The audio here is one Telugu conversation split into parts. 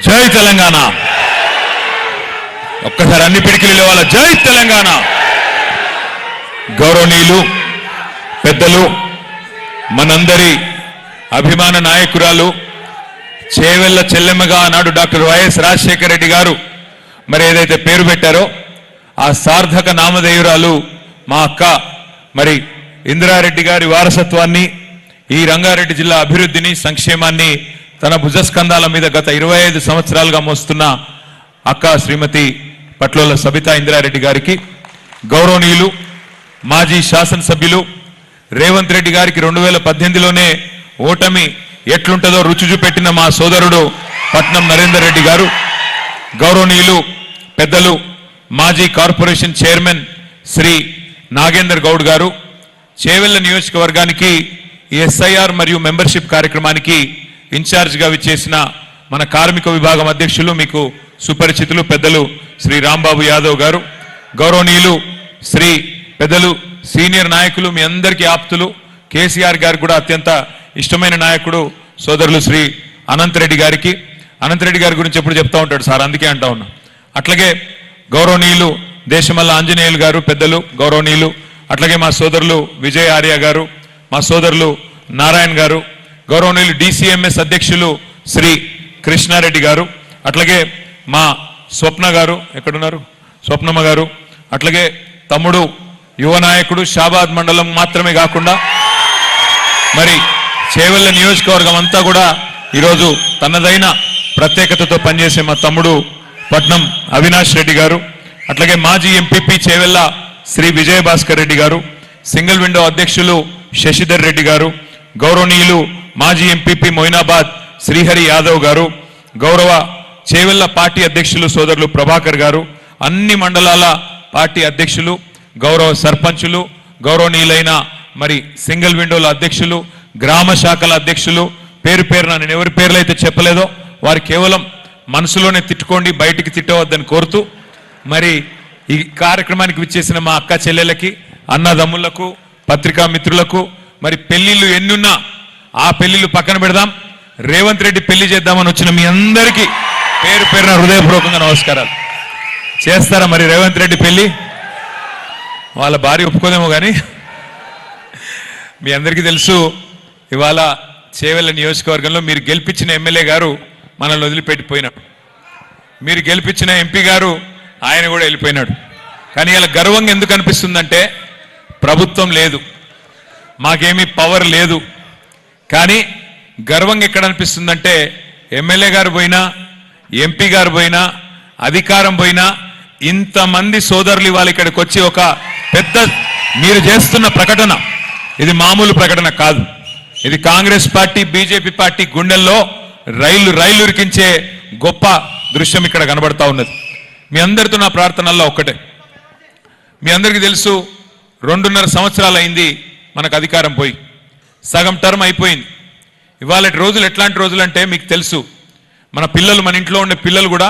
జై తెలంగాణ. ఒక్కసారి అన్ని పిడికిలు లేవాల. జై తెలంగాణ. గౌరవనీయులు పెద్దలు, మనందరి అభిమాన నాయకురాలు, చేవెళ్ల చెల్లెమ్మగా ఆనాడు డాక్టర్ వైఎస్ రాజశేఖర రెడ్డి గారు మరి ఏదైతే పేరు పెట్టారో ఆ సార్థక నామధేయురాలు మా అక్క మరి ఇందిరారెడ్డి గారి వారసత్వాన్ని, ఈ రంగారెడ్డి జిల్లా అభివృద్ధిని, సంక్షేమాన్ని తన భుజస్కంధాల మీద గత 25 సంవత్సరాలుగా మోస్తున్న అక్క శ్రీమతి పట్లోల సబితా ఇందిరారెడ్డి గారికి, గౌరవనీయులు మాజీ శాసనసభ్యులు రేవంత్ రెడ్డి గారికి 2018లోనే ఓటమి ఎట్లుంటుందో రుచి చూపెట్టిన మా సోదరుడు పట్నం నరేందర్ రెడ్డి గారు, గౌరవనీయులు పెద్దలు మాజీ కార్పొరేషన్ చైర్మన్ శ్రీ నాగేందర్ గౌడ్ గారు, చేవెళ్ల నియోజకవర్గానికి ఎస్ఐఆర్ మరియు మెంబర్షిప్ కార్యక్రమానికి ఇన్ఛార్జిగా విచ్చేసిన మన కార్మిక విభాగం అధ్యక్షులు, మీకు సుపరిచితులు పెద్దలు శ్రీ రాంబాబు యాదవ్ గారు, గౌరవనీయులు శ్రీ పెద్దలు సీనియర్ నాయకులు, మీ అందరికీ ఆప్తులు, కేసీఆర్ గారికి కూడా అత్యంత ఇష్టమైన నాయకుడు సోదరులు శ్రీ అనంత్ రెడ్డి గారికి. అనంత్ రెడ్డి గారి గురించి ఎప్పుడు చెప్తా ఉంటాడు సార్, అందుకే అంటా ఉన్నా. అట్లాగే గౌరవనీయులు దేశమల్ల ఆంజనేయులు గారు పెద్దలు, గౌరవనీయులు, అట్లాగే మా సోదరులు విజయ్ ఆర్య గారు, మా సోదరులు నారాయణ గారు, గౌరవనీయులు డిసిఎంఎస్ అధ్యక్షులు శ్రీ కృష్ణారెడ్డి గారు, అట్లాగే మా స్వప్న గారు, ఎక్కడున్నారు స్వప్నమ్మ గారు, అట్లాగే తమ్ముడు యువ నాయకుడు షాబాద్ మండలం మాత్రమే కాకుండా మరి చేవెళ్ల నియోజకవర్గం అంతా కూడా ఈరోజు తనదైన ప్రత్యేకతతో పనిచేసే మా తమ్ముడు పట్నం అవినాష్ రెడ్డి గారు, అట్లాగే మాజీ ఎంపీపీ చేవెళ్ల శ్రీ విజయభాస్కర్ రెడ్డి గారు, సింగిల్ విండో అధ్యక్షులు శశిధర్ రెడ్డి గారు, గౌరవనీయులు మాజీ ఎంపీపీ మొయినాబాద్ శ్రీహరి యాదవ్ గారు, గౌరవ చేవెళ్ల పార్టీ అధ్యక్షులు సోదరులు ప్రభాకర్ గారు, అన్ని మండలాల పార్టీ అధ్యక్షులు, గౌరవ సర్పంచులు, గౌరవనీయులైన మరి సింగిల్ విండోల అధ్యక్షులు, గ్రామ శాఖల అధ్యక్షులు, పేరు పేరున నేను ఎవరి పేర్లు అయితే చెప్పలేదో వారు కేవలం మనసులోనే తిట్టుకోండి, బయటికి తిట్టవద్దని కోరుతూ మరి ఈ కార్యక్రమానికి విచ్చేసిన మా అక్క చెల్లెలకి, అన్నదమ్ములకు, పత్రికా మిత్రులకు, మరి పెళ్లిళ్ళు ఎన్నున్నా ఆ పెళ్లిళ్ళు పక్కన పెడదాం, రేవంత్ రెడ్డి పెళ్లి చేద్దామని వచ్చిన మీ అందరికీ పేరు పేరున హృదయపూర్వకంగా నమస్కారాలు. చేస్తారా మరి రేవంత్ రెడ్డి పెళ్లి? వాళ్ళ భార్య ఒప్పుకోదేమో కానీ మీ అందరికీ తెలుసు, ఇవాళ చేవెళ్ల నియోజకవర్గంలో మీరు గెలిపించిన ఎమ్మెల్యే గారు మనల్ని వదిలిపెట్టిపోయినాడు, మీరు గెలిపించిన ఎంపీ గారు ఆయన కూడా వెళ్ళిపోయినాడు. కానీ ఇలా గర్వంగా ఎందుకు అనిపిస్తుందంటే ప్రభుత్వం లేదు, మాకేమీ పవర్ లేదు, కానీ గర్వంగా ఎక్కడ అనిపిస్తుందంటే ఎమ్మెల్యే గారు పోయినా, ఎంపీ గారు పోయినా, అధికారం పోయినా ఇంతమంది సోదరులు ఇవాళ ఇక్కడికి వచ్చి ఒక పెద్ద మీరు చేస్తున్న ప్రకటన, ఇది మామూలు ప్రకటన కాదు, ఇది కాంగ్రెస్ పార్టీ బీజేపీ పార్టీ గుండెల్లో రైలు ఉరికించే గొప్ప దృశ్యం ఇక్కడ కనబడతా ఉన్నది. మీ అందరితో నా ప్రార్థనల్లో ఒక్కటే, మీ అందరికీ తెలుసు 2.5 సంవత్సరాలు అయింది మనకు అధికారం పోయి, సగం టర్మ్ అయిపోయింది. ఇవాళ రోజులు ఎట్లాంటి రోజులు అంటే మీకు తెలుసు, మన పిల్లలు, మన ఇంట్లో ఉండే పిల్లలు కూడా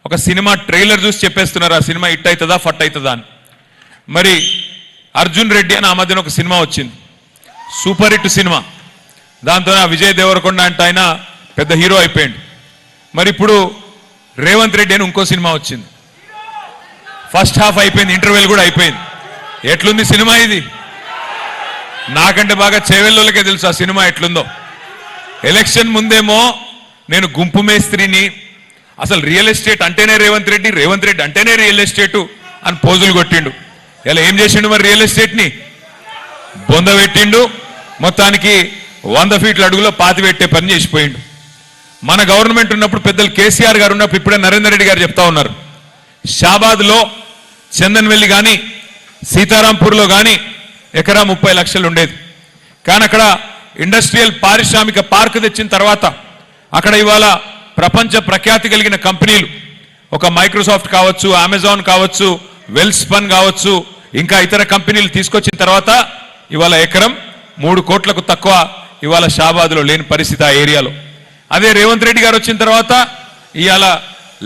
ఒక సినిమా ట్రైలర్ చూసి చెప్పేస్తున్నారు ఆ సినిమా హిట్ అవుతుందా ఫట్ అవుతుందా అని. మరి అర్జున్ రెడ్డి అని ఆ మధ్యన ఒక సినిమా వచ్చింది, సూపర్ హిట్ సినిమా, దాంతో విజయ్ దేవరకొండ అంటే ఆయన పెద్ద హీరో అయిపోయింది. మరి ఇప్పుడు రేవంత్ రెడ్డి అని ఇంకో సినిమా వచ్చింది, ఫస్ట్ హాఫ్ అయిపోయింది, ఇంటర్వెల్ కూడా అయిపోయింది. ఎట్లుంది సినిమా ఇది? నాకంటే బాగా చేవెళ్ళోళ్ళకే తెలుసు ఆ సినిమా ఎట్లుందో. ఎలక్షన్ ముందేమో నేను గుంపు మేస్త్రిని, అసలు రియల్ ఎస్టేట్ అంటేనే రేవంత్ రెడ్డి, రేవంత్ రెడ్డి అంటేనే రియల్ ఎస్టేటు అని పోజులు కొట్టిండు. ఇలా ఏం చేసిండు మరి? రియల్ ఎస్టేట్ని బొంద పెట్టిండు, మొత్తానికి 100 ఫీట్ల అడుగులో పాతి పెట్టే పని చేసిపోయిండు. మన గవర్నమెంట్ ఉన్నప్పుడు పెద్దలు కేసీఆర్ గారు ఉన్నప్పుడు ఇప్పుడే నరేందర్ రెడ్డి గారు చెప్తా ఉన్నారు, షాబాద్లో చందన్వెల్లి కానీ సీతారాంపూర్లో కానీ ఎకరా 30 లక్షలు ఉండేది. కానీ అక్కడ ఇండస్ట్రియల్ పారిశ్రామిక పార్క్ తెచ్చిన తర్వాత అక్కడ ఇవాళ ప్రపంచ ప్రఖ్యాతి కలిగిన కంపెనీలు, ఒక మైక్రోసాఫ్ట్ కావచ్చు, అమెజాన్ కావచ్చు, వెల్స్పన్ కావచ్చు, ఇంకా ఇతర కంపెనీలు తీసుకొచ్చిన తర్వాత ఇవాళ ఎకరం 3 కోట్లకు తక్కువ ఇవాళ షాబాద్లో లేని పరిస్థితి ఆ ఏరియాలో. అదే రేవంత్ రెడ్డి గారు వచ్చిన తర్వాత ఇవాళ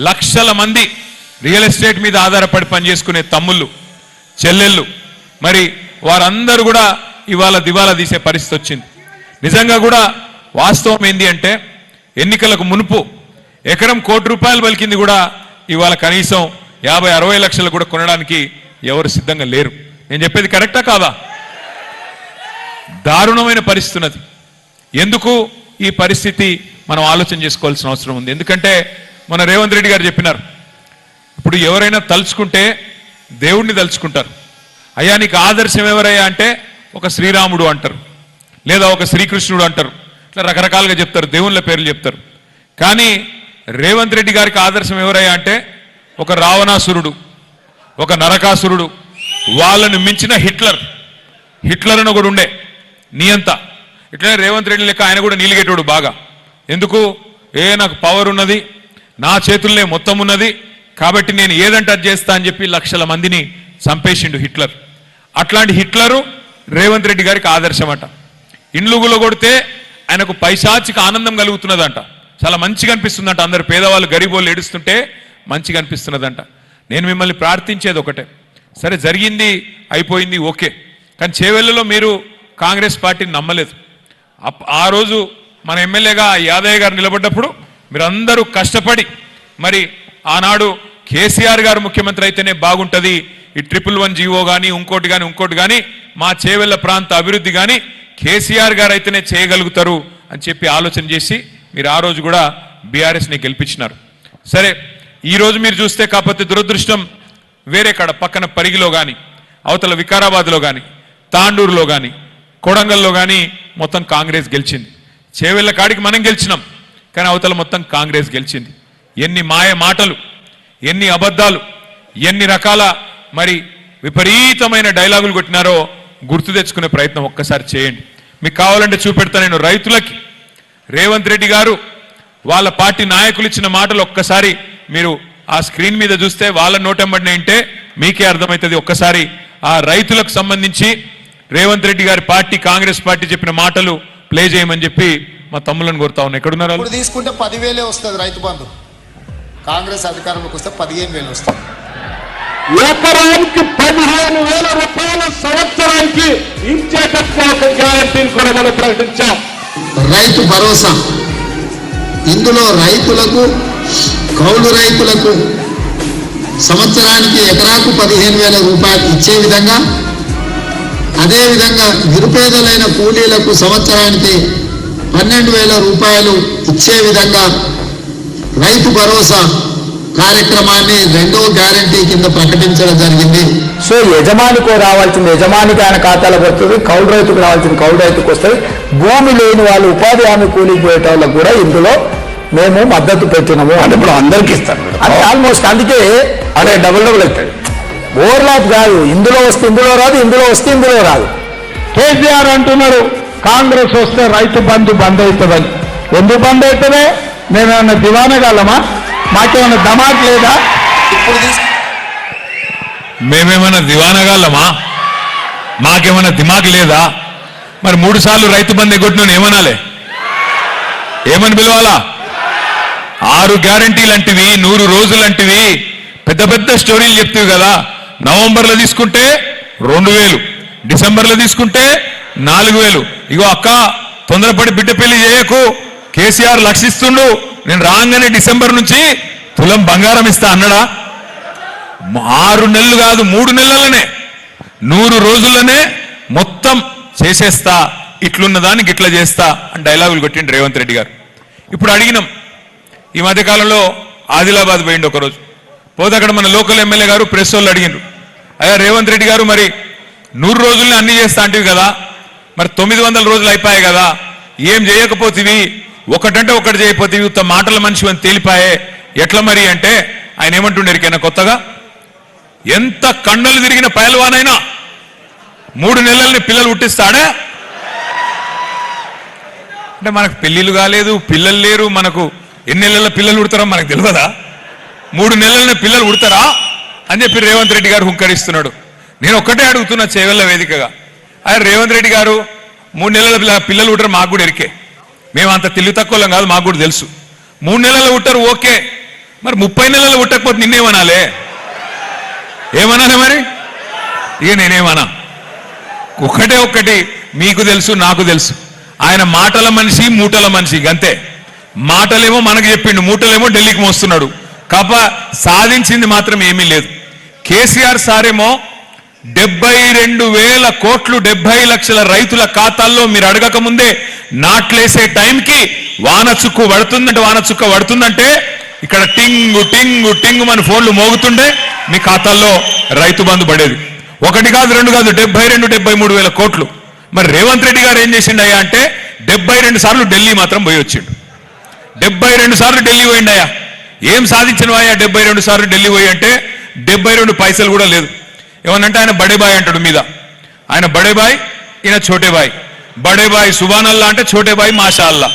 లక్షల మంది రియల్ ఎస్టేట్ మీద ఆధారపడి పనిచేసుకునే తమ్ముళ్ళు, చెల్లెళ్ళు, మరి వారందరూ కూడా ఇవాళ దివాలా తీసే పరిస్థితి వచ్చింది. నిజంగా కూడా వాస్తవం ఏంది అంటే ఎన్నికలకు మునుపు ఎకరం ₹1,00,00,000 పలికింది కూడా ఇవాళ కనీసం 50-60 లక్షలు కూడా కొనడానికి ఎవరు సిద్ధంగా లేరు. నేను చెప్పేది కరెక్టా కాదా? దారుణమైన పరిస్థితి ఉన్నది. ఎందుకు ఈ పరిస్థితి మనం ఆలోచన చేసుకోవాల్సిన అవసరం ఉంది. ఎందుకంటే మన రేవంత్ రెడ్డి గారు చెప్పినారు, ఇప్పుడు ఎవరైనా తలుచుకుంటే దేవుణ్ణి తలుచుకుంటారు. అయ్యా నీకు ఆదర్శం ఎవరయ్యా అంటే ఒక శ్రీరాముడు అంటారు, లేదా ఒక శ్రీకృష్ణుడు అంటారు, ఇట్లా రకరకాలుగా చెప్తారు, దేవుళ్ళ పేర్లు చెప్తారు. కానీ రేవంత్ రెడ్డి గారికి ఆదర్శం ఎవరయ్యా అంటే ఒక రావణాసురుడు, ఒక నరకాసురుడు, వాళ్ళను మించిన హిట్లర్ అని ఒకడు ఉండే నియంత. ఇట్లనే రేవంత్ రెడ్డి లెక్క ఆయన కూడా నీలిగేటోడు బాగా. ఎందుకు? నాకు పవర్ ఉన్నది, నా చేతుల్నే మొత్తం ఉన్నది, కాబట్టి నేను ఏదంటే అది చేస్తా అని చెప్పి లక్షల మందిని చంపేసిండు హిట్లర్. అట్లాంటి హిట్లరు రేవంత్ రెడ్డి గారికి ఆదర్శమట. ఇండ్లుగులో కొడితే ఆయనకు పైశాచిక ఆనందం కలుగుతున్నదంట, చాలా మంచిగా అనిపిస్తుందంట. అందరు పేదవాళ్ళు గరీబోళ్ళు ఏడుస్తుంటే మంచిగా అనిపిస్తున్నదంట. నేను మిమ్మల్ని ప్రార్థించేది ఒకటే, సరే జరిగింది అయిపోయింది ఓకే, కానీ చేవెళ్లలో మీరు కాంగ్రెస్ పార్టీని నమ్మలేదు. ఆ రోజు మన ఎమ్మెల్యేగా యాదయ్య గారు నిలబడ్డప్పుడు మీరందరూ కష్టపడి మరి ఆనాడు కేసీఆర్ గారు ముఖ్యమంత్రి అయితేనే బాగుంటుంది, ఈ 111 జీవో కానీ ఇంకోటి కానీ మా చేవెళ్ల ప్రాంత అభివృద్ధి కానీ కేసీఆర్ గారు అయితేనే చేయగలుగుతారు అని చెప్పి ఆలోచన చేసి మీరు ఆ రోజు కూడా బీఆర్ఎస్ని గెలిపించినారు. సరే ఈరోజు మీరు చూస్తే కాకపోతే దురదృష్టం వేరే కాడ పక్కన పరిగిలో కానీ, అవతల వికారాబాద్లో కానీ, తాండూరులో కానీ, కొడంగల్లో కానీ మొత్తం కాంగ్రెస్ గెలిచింది. చేవెళ్ల కాడికి మనం గెలిచినాం, కానీ అవతల మొత్తం కాంగ్రెస్ గెలిచింది. ఎన్ని మాయ మాటలు, ఎన్ని అబద్ధాలు, ఎన్ని రకాల మరి విపరీతమైన డైలాగులు కొట్టినారో గుర్తు తెచ్చుకునే ప్రయత్నం ఒక్కసారి చేయండి. మీకు కావాలంటే చూపెడతా నేను. రైతులకి రేవంత్ రెడ్డి గారు వాళ్ళ పార్టీ నాయకులు ఇచ్చిన మాటలు ఒక్కసారి మీరు ఆ స్క్రీన్ మీద చూస్తే వాళ్ళ నోటెంబడినే అంటే మీకే అర్థమవుతుంది. ఒక్కసారి ఆ రైతులకు సంబంధించి రేవంత్ రెడ్డి గారి పార్టీ కాంగ్రెస్ పార్టీ చెప్పిన మాటలు ప్లే చేయమని చెప్పి మా తమ్ములను కోరుతా ఉన్నా. ఎక్కడున్నారు? ఇప్పుడు తీసుకుంటే 10,000 వస్తుంది రైతు బంధు. కాంగ్రెస్ అధికారంలోకి వస్తే 15,000 వస్తుంది. ఎకరానికి 15,000 రూపాయల సంవత్సరానికి ఇచ్చేటప్పుడు ఒక గ్యారంటీని కూడా మనం ప్రకటించాం. రైతు భరోసా, ఇందులో రైతులకు, కౌలు రైతులకు సంవత్సరానికి ఎకరాకు 15,000 రూపాయలు ఇచ్చే విధంగా, అదేవిధంగా నిరుపేదలైన కూలీలకు సంవత్సరానికి 12,000 రూపాయలు ఇచ్చే విధంగా రైతు భరోసా కార్యక్రమాన్ని 2వ గ్యారంటీ కింద ప్రకటించడం జరిగింది. సో యజమానికి రావాల్సింది యజమానికి ఆయన ఖాతాలకు వస్తుంది, కౌలు రైతుకు రావాల్సింది కౌలు రైతుకు వస్తుంది. భూమి లేని వాళ్ళు ఉపాధి హామీ కూలికి పోయేట వాళ్ళకు కూడా ఇందులో మేము మద్దతు పెట్టినాము. అంటే ఇప్పుడు అందరికి ఇస్తాను అంటే ఆల్మోస్ట్, అందుకే అదే డబుల్ అవుతుంది. ఓవర్లాప్ కాదు, ఇందులో వస్తే ఇందులో రాదు, ఇందులో వస్తే ఇందులో రాదు. కేసీఆర్ అంటున్నారు కాంగ్రెస్ వస్తే రైతు బంధు బంద్ అవుతుందని. ఎందుకు బంద్ అవుతుంది? మేమేమన్నా దివానగలమా? మాకేమన్నా దమాక్ లేదా? మేమేమన్నా దివానగాళ్ళమా? మాకేమన్నా దిమాగ్ లేదా? మరి 3 సార్లు రైతు బంధు ఎగ్గొట్టిన ఏమనాలి? ఏమని పిలవాలా? 6 గ్యారంటీలు అంటివి, 100 రోజులు అంటివి, పెద్ద పెద్ద స్టోరీలు చెప్తావు కదా. నవంబర్లో తీసుకుంటే 2,000, డిసెంబర్లో తీసుకుంటే 4,000. ఇగో అక్క తొందరపడి బిడ్డ పెళ్లి చేయకు, కేసీఆర్ లక్షిస్తుండు, నేను రాగానే డిసెంబర్ నుంచి తులం బంగారం ఇస్తా అన్నాడా? 6 నెలలు కాదు, 3 నెలలనే, 100 రోజుల్లోనే మొత్తం చేసేస్తా, ఇట్లున్న దానికి ఇట్లా చేస్తా అని డైలాగులు కొట్టిండు రేవంత్ రెడ్డి గారు. ఇప్పుడు అడిగినాం, ఈ మధ్యకాలంలో ఆదిలాబాద్ పోయిండు ఒకరోజు, పోతే అక్కడ మన లోకల్ ఎమ్మెల్యే గారు ప్రెస్ వాళ్ళు అడిగిండ్రు, అయ్యా రేవంత్ రెడ్డి గారు మరి 100 రోజుల్ని అన్ని చేస్తా అంటివి కదా, మరి 900 రోజులు అయిపోయాయి కదా, ఏం చేయకపోతేవి, ఒకటంటే ఒకటి చేయకపోతేవి, ఉత్త మాటల మనిషి అని తేలిపాయే, ఎట్లా మరి అంటే ఆయన ఏమంటుండే ఎరికైనా కొత్తగా, ఎంత కండలు తిరిగిన పైల్వానైనా 3 నెలల్ని పిల్లలు పుట్టిస్తాడా? అంటే మనకు పెళ్లిళ్ళు కాలేదు, పిల్లలు లేరు, మనకు ఎన్ని నెలల పిల్లలు పుడతారో మనకు తెలియదా? 3 నెలలనే పిల్లలు పుడతారా అని చెప్పి రేవంత్ రెడ్డి గారు హుంకరిస్తున్నాడు. నేను ఒక్కటే అడుగుతున్నా చేవెళ్ల వేదికగా, అరే రేవంత్ రెడ్డి గారు 3 నెలల పిల్లలు పుట్టరు, మాకు కూడా ఎరికే, మేము అంత తెలివి తక్కువలం కాదు, మాకు కూడా తెలుసు. 3 నెలలు పుట్టరు ఓకే, మరి 30 నెలలు పుట్టకపోతే నిన్నేమనాలే? ఏమనాలి మరి? ఇక నేనేమనా, ఒక్కటే ఒక్కటి మీకు తెలుసు, నాకు తెలుసు, ఆయన మాటల మనిషి, మూటల మనిషి, అంతే. మాటలేమో మనకు చెప్పిండు, మూటలేమో ఢిల్లీకి మోస్తున్నాడు. కాప సాధించింది మాత్రం ఏమీ లేదు. కేసీఆర్ సారేమో 72,000 కోట్లు 70 లక్షల రైతుల ఖాతాల్లో మీరు అడగక ముందే నాట్లేసే టైంకి వాన చుక్కు పడుతుందంటే ఇక్కడ టింగు టింగు టింగు మన ఫోన్లు మోగుతుండే మీ ఖాతాల్లో రైతు బంధు పడేది. 1 కాదు 2 కాదు 73,000 కోట్లు. మరి రేవంత్ రెడ్డి గారు ఏం చేసిండయ్యా అంటే 72 సార్లు ఢిల్లీ మాత్రం పోయి వచ్చిండు. 72 సార్లు ఢిల్లీ పోయిండయ్యా. ఏం సాధించినవాయా 72 సార్లు ఢిల్లీ పోయి అంటే 72 పైసలు కూడా లేదు. ఏమనంటే ఆయన బడేబాయ్ అంటాడు మీద. ఆయన బడేబాయ్, ఈయన చోటేబాయ్. బడేబాయ్ సుబానల్లా అంటే చోటేబాయ్ మాషా అల్లా.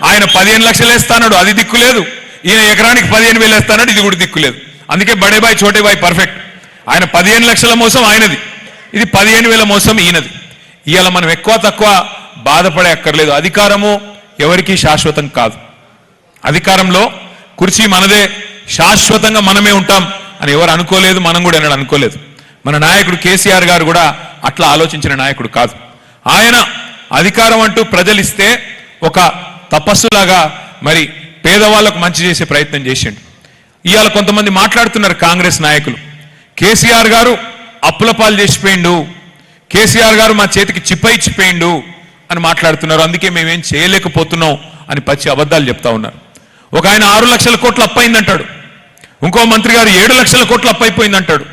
ఆయన 15 లక్షలు వేస్తాడు, అది దిక్కు లేదు. ఈయన ఎకరానికి 15,000 వేస్తాడు, ఇది కూడా దిక్కు లేదు. అందుకే బడేబాయ్ చోటేబాయ్ పర్ఫెక్ట్. ఆయన 15 లక్షల మోసం ఆయనది, ఇది 15,000 మోసం ఈయనది. ఇవాళ మనం ఎక్కువ తక్కువ బాధపడే అక్కర్లేదు. అధికారము ఎవరికీ శాశ్వతం కాదు. అధికారంలో కుర్చీ మనదే, శాశ్వతంగా మనమే ఉంటాం అని ఎవరు అనుకోలేదు, మనం కూడా ఎన్నడూ అనుకోలేదు. మన నాయకుడు కేసీఆర్ గారు కూడా అట్లా ఆలోచించిన నాయకుడు కాదు. ఆయన అధికారం అంటూ ప్రజలు ఇస్తే ఒక తపస్సులాగా మరి పేదవాళ్లకు మంచి చేసే ప్రయత్నం చేసిండు. ఇవాళ కొంతమంది మాట్లాడుతున్నారు కాంగ్రెస్ నాయకులు, కేసీఆర్ గారు అప్పుల పాలు చేసిపోయిండు, కేసీఆర్ గారు మా చేతికి చిప్ప ఇచ్చిపోయిండు అని మాట్లాడుతున్నారు. అందుకే మేమేం చేయలేకపోతున్నాం అని పచ్చి అబద్ధాలు చెప్తా ఉన్నారు. ఒక ఆయన 6 లక్షల కోట్లు అప్పయిందంటాడు, ఇంకో మంత్రి గారు 7 లక్షల కోట్లు అప్పైపోయిందంటాడు,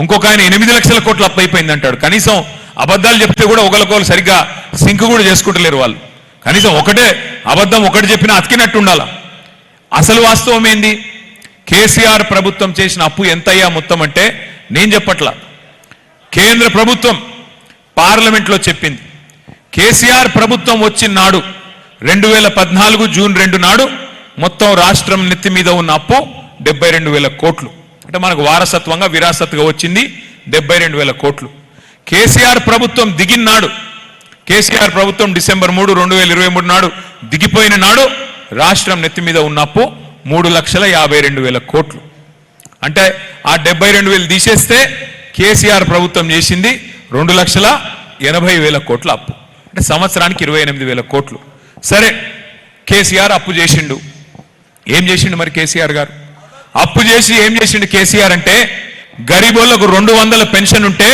ఇంకొక ఆయన 8 లక్షల కోట్లు అప్పైపోయిందంటాడు. కనీసం అబద్ధాలు చెప్తే కూడా ఒకరికొకరు సరిగ్గా సింక్ కూడా చేసుకుంటలేరు వాళ్ళు. కనీసం ఒకటే అబద్ధం ఒకటి చెప్పినా అతికినట్టు ఉండాల. అసలు వాస్తవం ఏంది? కేసీఆర్ ప్రభుత్వం చేసిన అప్పు ఎంతయ్యా మొత్తం అంటే నేను చెప్పట్లా, కేంద్ర ప్రభుత్వం పార్లమెంట్లో చెప్పింది. కేసీఆర్ ప్రభుత్వం వచ్చిన నాడు 2014 జూన్ 2 నాడు మొత్తం రాష్ట్రం నెత్తి మీద ఉన్న అప్పు 72,000 కోట్లు. అంటే మనకు వారసత్వంగా విరాసత్గా వచ్చింది 72,000 కోట్లు. కేసీఆర్ ప్రభుత్వం దిగిన నాడు, కేసీఆర్ ప్రభుత్వం డిసెంబర్ 3, 2023 నాడు దిగిపోయిన నాడు రాష్ట్రం నెత్తి మీద ఉన్న అప్పు 3,52,000 కోట్లు. అంటే ఆ 72,000 తీసేస్తే కేసీఆర్ ప్రభుత్వం చేసింది 2,80,000 కోట్ల అప్పు. అంటే సంవత్సరానికి 28,000 కోట్లు. సరే, కేసీఆర్ అప్పు చేసిండు. ఏం చేసిండు మరి కేసీఆర్ గారు? అప్పు చేసి ఏం చేసిండు కేసీఆర్ అంటే గరీబోళ్లకు 200 పెన్షన్ ఉంటే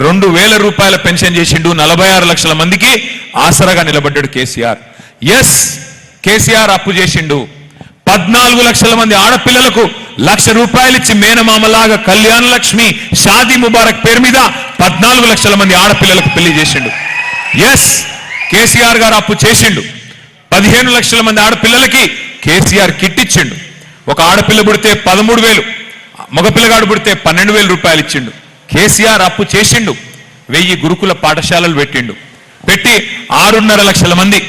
2,000 రూపాయల పెన్షన్ చేసిండు. 46 లక్షల మందికి ఆసరాగా నిలబడ్డాడు కేసీఆర్. ఎస్, కేసీఆర్ అప్పు చేసిండు. 14 లక్షల మంది ఆడపిల్లలకు 1,00,000 రూపాయలు ఇచ్చి మేనమామలాగా కళ్యాణ లక్ష్మి షాదీ ముబారక్ పేరు మీద 14 లక్షల మంది ఆడపిల్లలకు పెళ్లి చేసిండు. ఎస్, కేసీఆర్ గారు అప్పు చేసిండు. 15 లక్షల మంది ఆడపిల్లలకి కేసీఆర్ కిట్ ఇచ్చిండు. ఒక ఆడపిల్ల పుడితే 13,000, మగపిల్లగాడు పుడితే 12,000 రూపాయలు ఇచ్చిండు. కేసీఆర్ అప్పు చేసిండు. 1000 గురుకుల పాఠశాలలు పెట్టి 6.5 లక్షల మంది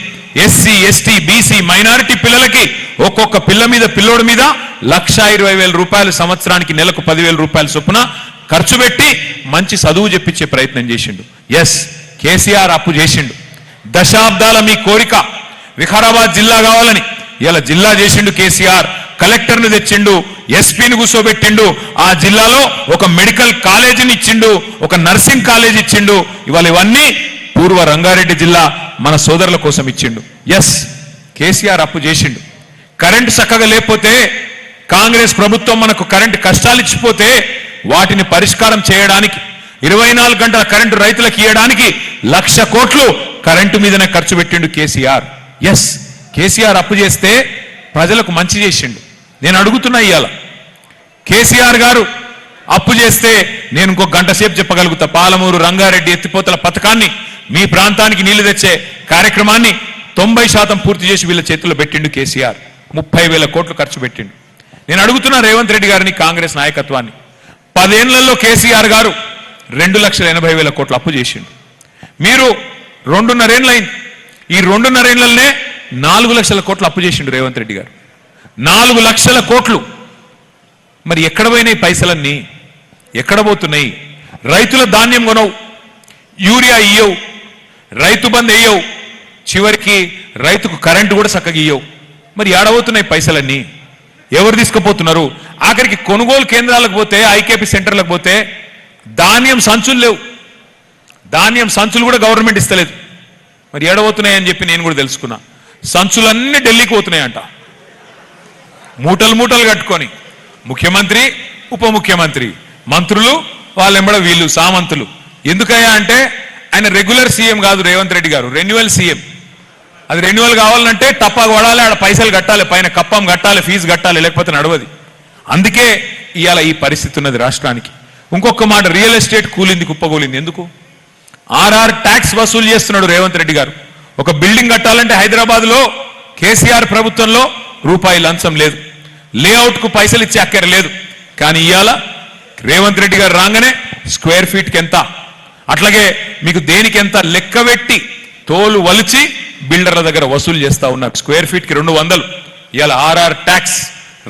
ఎస్సీ, ఎస్టీ, బీసీ, మైనారిటీ పిల్లలకి ఒక్కొక్క పిల్లోడి మీద 1,20,000 రూపాయలు సంవత్సరానికి నెలకు 10,000 రూపాయల చొప్పున ఖర్చు పెట్టి మంచి చదువు చెప్పించే ప్రయత్నం చేసిండు. ఎస్, కేసీఆర్ అప్పు చేసిండు. దశాబ్దాల మీ కోరిక వికారాబాద్ జిల్లా కావాలని ఇలా జిల్లా చేసిండు కేసీఆర్. కలెక్టర్ను తెచ్చిండు, ఎస్పీని కూర్చోబెట్టిండు, ఆ జిల్లాలో ఒక మెడికల్ కాలేజీని ఇచ్చిండు, ఒక నర్సింగ్ కాలేజ్ ఇచ్చిండు. ఇవాళ ఇవన్నీ పూర్వ రంగారెడ్డి జిల్లా మన సోదరుల కోసం ఇచ్చిండు. ఎస్, కేసీఆర్ అప్పు చేసిండు. కరెంటు చక్కగా లేకపోతే, కాంగ్రెస్ ప్రభుత్వం మనకు కరెంటు కష్టాలు ఇచ్చిపోతే వాటిని పరిష్కారం చేయడానికి 24 గంటల కరెంటు రైతులకు ఇవ్వడానికి 1,00,000 కోట్లు కరెంటు మీదనే ఖర్చు పెట్టిండు కేసీఆర్. ఎస్, కేసీఆర్ అప్పు చేస్తే ప్రజలకు మంచి చేసిండు. నేను అడుగుతున్నా, ఇవాళ కేసీఆర్ గారు అప్పు చేస్తే నేను ఇంకో గంట సేపు చెప్పగలుగుతా. పాలమూరు రంగారెడ్డి ఎత్తిపోతల పథకాన్ని, మీ ప్రాంతానికి నీళ్లు తెచ్చే కార్యక్రమాన్ని 90% పూర్తి చేసి వీళ్ళ చేతుల్లో పెట్టిండు కేసీఆర్. 30,000 కోట్లు ఖర్చు పెట్టిండు. నేను అడుగుతున్నా రేవంత్ రెడ్డి గారిని, కాంగ్రెస్ నాయకత్వాన్ని, 10 ఏళ్లలో కేసీఆర్ గారు 2,80,000 కోట్లు అప్పు చేసిండు. మీరు 2.5 ఏళ్ళైంది. ఈ 2.5 ఏళ్లనే 4 లక్షల కోట్లు అప్పు చేసిండు రేవంత్ రెడ్డి గారు. 4 లక్షల కోట్లు. మరి ఎక్కడ పోయినాయి పైసలన్నీ? ఎక్కడ పోతున్నాయి? రైతుల ధాన్యం కొనవు, యూరియా ఇయ్యవు, రైతు బంద్ వేయవు, చివరికి రైతుకు కరెంటు కూడా చక్కగా ఇయ్యవు. మరి ఏడబోతున్నాయి పైసలన్నీ? ఎవరు తీసుకుపోతున్నారు? ఆఖరికి కొనుగోలు కేంద్రాలకు పోతే, ఐకేపీ సెంటర్లకు పోతే ధాన్యం సంచులు లేవు. ధాన్యం సంచులు కూడా గవర్నమెంట్ ఇస్తలేదు. మరి ఏడబోతున్నాయని చెప్పి నేను కూడా తెలుసుకున్నా. సంచులన్నీ ఢిల్లీకి పోతున్నాయంట. మూటలు మూటలు కట్టుకొని ముఖ్యమంత్రి ఉప ముఖ్యమంత్రి మంత్రులు వాళ్ళెంబడ వీళ్ళు సామంతులు. ఎందుకయ్యా అంటే ఆయన రెగ్యులర్ సీఎం కాదు రేవంత్ రెడ్డి గారు, రెన్యువల్ సీఎం. అది రెన్యువల్ కావాలంటే టప్పాకు పడాలి, ఆడ పైసలు కట్టాలి, పైన కప్పం కట్టాలి, ఫీజు కట్టాలి, లేకపోతే నడవది. అందుకే ఇవాళ ఈ పరిస్థితి ఉన్నది రాష్ట్రానికి. ఇంకొక మాట, రియల్ ఎస్టేట్ కూలింది, కుప్పకూలింది. ఎందుకు? ఆర్ఆర్ ట్యాక్స్ వసూలు చేస్తున్నాడు రేవంత్ రెడ్డి గారు. ఒక బిల్డింగ్ కట్టాలంటే హైదరాబాద్లో కేసీఆర్ ప్రభుత్వంలో రూపాయి లంచం లేదు, లేఅవుట్కు పైసలు ఇచ్చే అక్కర లేదు. కానీ ఇవాళ రేవంత్ రెడ్డి గారు రాగానే స్క్వేర్ ఫీట్కి ఎంత, అట్లాగే మీకు దేనికి ఎంత లెక్క పెట్టి తోలు వలిచి బిల్డర్ల దగ్గర వసూలు చేస్తా ఉన్నారు. స్క్వేర్ ఫీట్కి 200. ఇవాళ RR tax,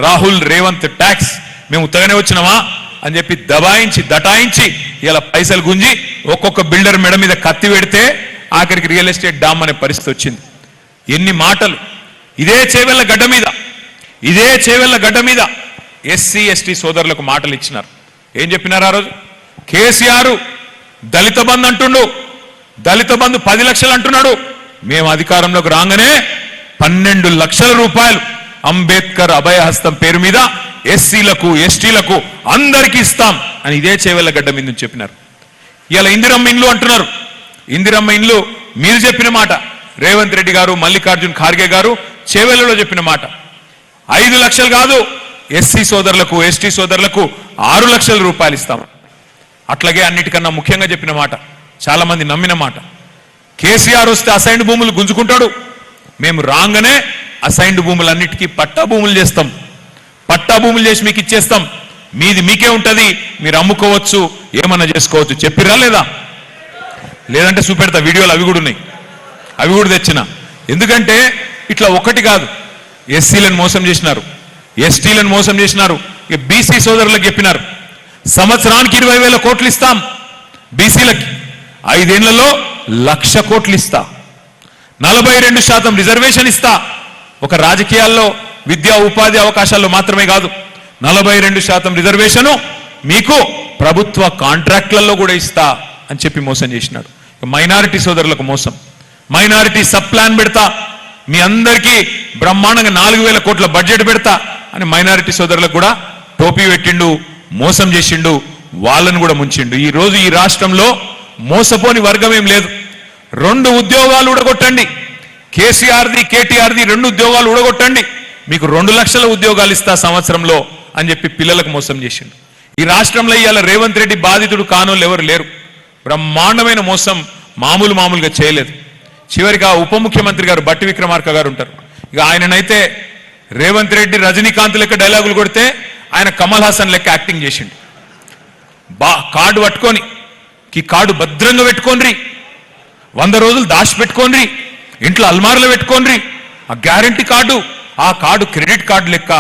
Rahul Revanth tax. మేము ఉత్తగానే వచ్చినామా అని చెప్పి దబాయించి దటాయించి ఇలా పైసలు గుంజి ఒక్కొక్క బిల్డర్ మెడ మీద కత్తి పెడితే ఆఖరికి రియల్ ఎస్టేట్ డామ్ అనే పరిస్థితి వచ్చింది. ఎన్ని మాటలు! ఇదే చేవెళ్ల గడ్డ మీద ఎస్సీ ఎస్టీ సోదరులకు మాటలు ఇచ్చినారు. ఏం చెప్పినారు ఆ రోజు? కేసీఆర్ దళిత బంధు అంటుండు, దళిత బంధు 10 లక్షలు అంటున్నాడు. మేము అధికారంలోకి రాగానే 12 లక్షల రూపాయలు అంబేద్కర్ అభయహస్తం పేరు మీద ఎస్సీలకు ఎస్టీలకు అందరికీ ఇస్తాం అని ఇదే చేవెళ్ల గడ్డ మీద నుంచి చెప్పినారు. ఇలా ఇందిరమ్మ ఇండ్లు అంటున్నారు. ఇందిరమ్మ ఇండ్లు మీరు చెప్పిన మాట, రేవంత్ రెడ్డి గారు, మల్లికార్జున్ ఖార్గే గారు చేవెళ్లలో చెప్పిన మాట. 5 లక్షలు కాదు, ఎస్సీ సోదరులకు ఎస్టీ సోదరులకు 6 లక్షల రూపాయలు ఇస్తాం. అట్లాగే అన్నిటికన్నా ముఖ్యంగా చెప్పిన మాట, చాలా మంది నమ్మిన మాట, కేసీఆర్ వస్తే అసైన్డ్ భూములు గుంజుకుంటాడు, మేము రాగానే అసైన్డ్ భూములన్నిటికీ పట్టా భూములు చేస్తాం, పట్టా భూములు చేసి మీకు ఇచ్చేస్తాం, మీది మీకే ఉంటది, మీరు అమ్ముకోవచ్చు, ఏమన్నా చేసుకోవచ్చు. చెప్పిరా లేదా? లేదంటే చూపెడతా, వీడియోలు అవి కూడా ఉన్నాయి, అవి కూడా తెచ్చిన. ఎందుకంటే ఇట్లా ఒకటి కాదు, ఎస్సీలను మోసం చేసినారు, ఎస్టీలను మోసం చేసినారు. ఇక బీసీ సోదరులకు చెప్పినారు, సంవత్సరానికి 20,000 కోట్లు ఇస్తాం బీసీలకి, 5 ఏళ్లలో 1,00,000 కోట్లు ఇస్తా, 42% రిజర్వేషన్ ఇస్తా. ఒక రాజకీయాల్లో విద్యా ఉపాధి అవకాశాల్లో మాత్రమే కాదు, 42% రిజర్వేషను మీకు ప్రభుత్వ కాంట్రాక్ట్లలో కూడా ఇస్తా అని చెప్పి మోసం చేసినాడు. మైనారిటీ సోదరులకు మోసం, మైనారిటీ సబ్ ప్లాన్ పెడతా, మీ అందరికీ బ్రహ్మాండంగా 4,000 కోట్ల బడ్జెట్ పెడతా అని మైనారిటీ సోదరులకు కూడా టోపీ పెట్టిండు, మోసం చేసిండు, వాళ్ళను కూడా ముంచిండు. ఈ రోజు ఈ రాష్ట్రంలో మోసపోని వర్గం ఏం లేదు. 2 ఉద్యోగాలు ఊడగొట్టండి, కేసీఆర్ది కేటీఆర్ది 2 ఉద్యోగాలు ఊడగొట్టండి, మీకు 2 లక్షల ఉద్యోగాలు ఇస్తా సంవత్సరంలో అని చెప్పి పిల్లలకు మోసం చేసిండు. ఈ రాష్ట్రంలో ఇవాళ రేవంత్ రెడ్డి బాధితుడు కానోళ్ళు ఎవరు లేరు. బ్రహ్మాండమైన మోసం మామూలుగా చేయలేదు. చివరికి ఆ ఉప ముఖ్యమంత్రి గారు బట్టి విక్రమార్క గారు ఉంటారు. ఇక ఆయననైతే రేవంత్ రెడ్డి రజనీకాంత్ లెక్క డైలాగులు కొడితే ఆయన కమల్ హాసన్ లెక్క యాక్టింగ్ చేసిండు. కార్డు పట్టుకొని, ఈ కార్డు భద్రంగా పెట్టుకోండి, 100 రోజులు దాచి పెట్టుకోండి, ఇంట్లో అల్మార్లో పెట్టుకోండి, ఆ గ్యారంటీ కార్డు, ఆ కార్డు క్రెడిట్ కార్డు లెక్క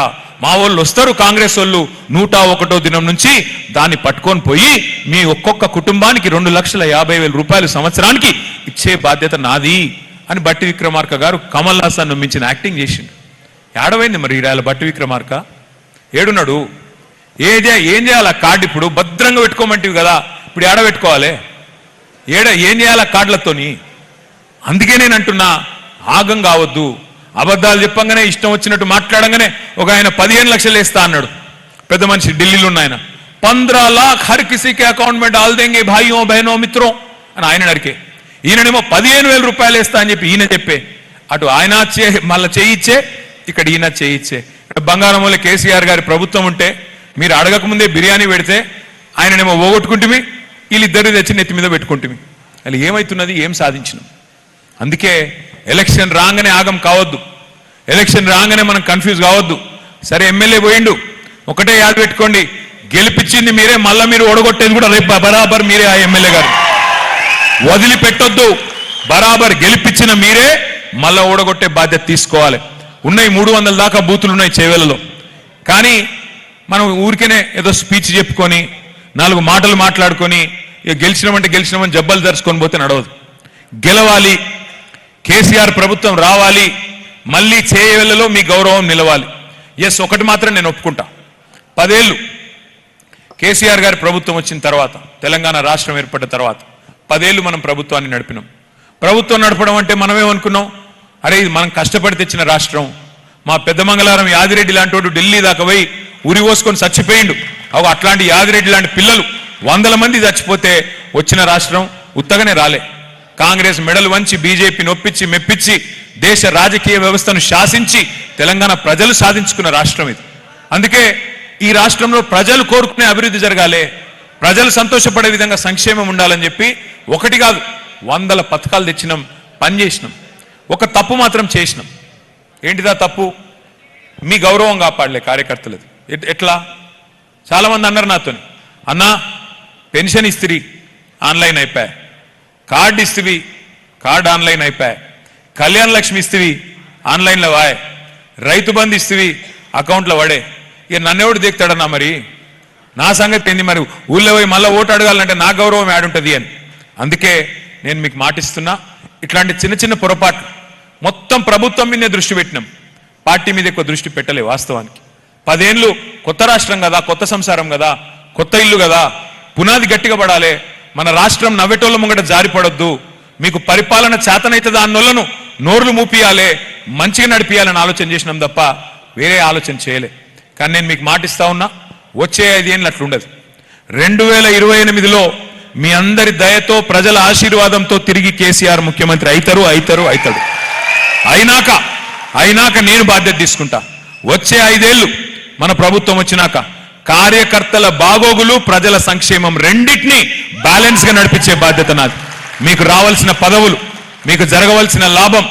మా వాళ్ళు వస్తారు కాంగ్రెస్ వాళ్ళు 101వ దినం నుంచి దాన్ని పట్టుకొని పోయి మీ ఒక్కొక్క కుటుంబానికి 2,50,000 రూపాయలు సంవత్సరానికి ఇచ్చే బాధ్యత నాది అని బట్టి విక్రమార్క గారు కమల్ హాసన్ మించిన యాక్టింగ్ చేసిండు. ఏడవైంది మరి ఈడ బట్టి విక్రమార్క? ఏడున్నాడు? ఏం చేయాలి? ఆ కార్డు ఇప్పుడు భద్రంగా పెట్టుకోమంటివి కదా, ఇప్పుడు ఏడ పెట్టుకోవాలి? ఏం చేయాలి ఆ కార్డులతోని? అందుకే నేను అంటున్నా, ఆగం కావద్దు. అబద్ధాలు చెప్పంగానే, ఇష్టం వచ్చినట్టు మాట్లాడంగానే ఒక ఆయన 15 లక్షలు వేస్తా అన్నాడు, పెద్ద మనిషి ఢిల్లీలో ఉన్న ఆయన. 15 लाख हर किसी के अकाउंट में डाल देंगे भाइयों बहनों मित्रों అని ఆయన అడిగే, ఈయనేమో 15,000 రూపాయలు వేస్తా అని చెప్పి ఈయన చెప్పే, అటు ఆయన మళ్ళీ చేయిచ్చే, ఇక్కడ ఈయన చేయిచ్చే. బంగారంలో కేసీఆర్ గారి ప్రభుత్వం ఉంటే మీరు అడగకముందే బిర్యానీ పెడితే ఆయననేమో పోగొట్టుకుంటుమి, వీళ్ళిద్దరు తెచ్చి నెత్తి మీద పెట్టుకుంటుమి. అలా ఏమవుతున్నది? ఏం సాధించినాం? అందుకే ఎలక్షన్ రాగానే ఆగం కావద్దు, ఎలక్షన్ రాగానే మనం కన్ఫ్యూజ్ కావద్దు. సరే ఎమ్మెల్యే పోయిండు, ఒకటే యాద పెట్టుకోండి, గెలిపించింది మీరే, మళ్ళీ మీరు ఓడగొట్టేది కూడా రేపు బరాబర్ మీరే. ఆ ఎమ్మెల్యే గారు వదిలిపెట్టొద్దు, బరాబర్ గెలిపించిన మీరే మళ్ళా ఓడగొట్టే బాధ్యత తీసుకోవాలి. ఉన్నాయి 300 దాకా బూతులు ఉన్నాయి చేవేళ్లలో. కానీ మనం ఊరికేనే ఏదో స్పీచ్ చెప్పుకొని 4 మాటలు మాట్లాడుకొని ఇక గెలిచినామని జబ్బలు దర్చుకొని పోతే నడవదు. గెలవాలి, కేసీఆర్ ప్రభుత్వం రావాలి, మళ్ళీ చేవేళ్లలో మీ గౌరవం నిలవాలి. ఎస్, ఒకటి మాత్రం నేను ఒప్పుకుంటా, 10 ఏళ్ళు కేసీఆర్ గారి ప్రభుత్వం వచ్చిన తర్వాత, తెలంగాణ రాష్ట్రం ఏర్పడిన తర్వాత 10 ఏళ్ళు మనం ప్రభుత్వాన్ని నడిపినాం. ప్రభుత్వం నడపడం అంటే మనమేమనుకున్నాం, అరే ఇది మనం కష్టపడి తెచ్చిన రాష్ట్రం, మా పెద్దమంగళారం యాదిరెడ్డి లాంటి వాడు ఢిల్లీ దాకా పోయి ఉరి పోసుకొని చచ్చిపోయిండు. అట్లాంటి యాదిరెడ్డి లాంటి పిల్లలు 100 మంది చచ్చిపోతే వచ్చిన రాష్ట్రం ఉత్తగానే రాలే. కాంగ్రెస్ మెడలు వంచి బీజేపీని ఒప్పించి మెప్పించి దేశ రాజకీయ వ్యవస్థను శాసించి తెలంగాణ ప్రజలు సాధించుకున్న రాష్ట్రం ఇది. అందుకే ఈ రాష్ట్రంలో ప్రజలు కోరుకునే అభివృద్ధి జరగాలి, ప్రజలు సంతోషపడే విధంగా సంక్షేమం ఉండాలని చెప్పి ఒకటి కాదు 100 పథకాలు తెచ్చినాం, పనిచేసినాం. ఒక తప్పు మాత్రం చేసినాం. ఏంటిదా తప్పు? మీ గౌరవం కాపాడలే కార్యకర్తలది. ఎట్లా? చాలా మంది అన్నారు నాతో, అన్నా పెన్షన్ ఇస్తిరి ఆన్లైన్ అయిపోయా, కార్డు ఇస్తివి కార్డు ఆన్లైన్ అయిపోయా, కళ్యాణ లక్ష్మి ఇస్తివి ఆన్లైన్లో వాయ్, రైతు బంధు ఇస్తివి అకౌంట్లో పడే. ఇక నన్నెవడు దిగుతాడన్నా, మరి నా సంగతి ఏంది? మరి ఊళ్ళో పోయి మళ్ళీ ఓటు అడగాలంటే నా గౌరవం యాడుంటుంది అని. అందుకే నేను మీకు మాటిస్తున్నా, ఇట్లాంటి చిన్న చిన్న పొరపాట్లు మొత్తం ప్రభుత్వం మీదే దృష్టి పెట్టినాం, పార్టీ మీద ఎక్కువ దృష్టి పెట్టలే. వాస్తవానికి 10 ఏళ్ళు కొత్త రాష్ట్రం కదా, కొత్త సంసారం కదా, కొత్త ఇల్లు కదా, పునాది గట్టిగా పడాలి. మన రాష్ట్రం నవ్వెటోళ్ళ ముంగట జారిపడొద్దు. మీకు పరిపాలన చేతనైతే అన్నోళ్లను నోర్లు మూపియాలే, మంచిగా నడిపియాలని ఆలోచన చేసినాం తప్ప వేరే ఆలోచన చేయలే. కానీ నేను మీకు మాటిస్తా ఉన్నా, వచ్చే 5 ఏళ్ళు అట్లుండదు. 2028లో మీ అందరి దయతో ప్రజల ఆశీర్వాదంతో తిరిగి కేసీఆర్ ముఖ్యమంత్రి అవుతాడు. అయినాక నేను బాధ్యత తీసుకుంటా. వచ్చే 5 ఏళ్ళు మన ప్రభుత్వం వచ్చినాక కార్యకర్తల బాగోగులు, ప్రజల సంక్షేమం రెండింటినీ బ్యాలెన్స్ గా నడిపించే బాధ్యత నాది. మీకు రావాల్సిన పదవులు, మీకు జరగవలసిన లాభం,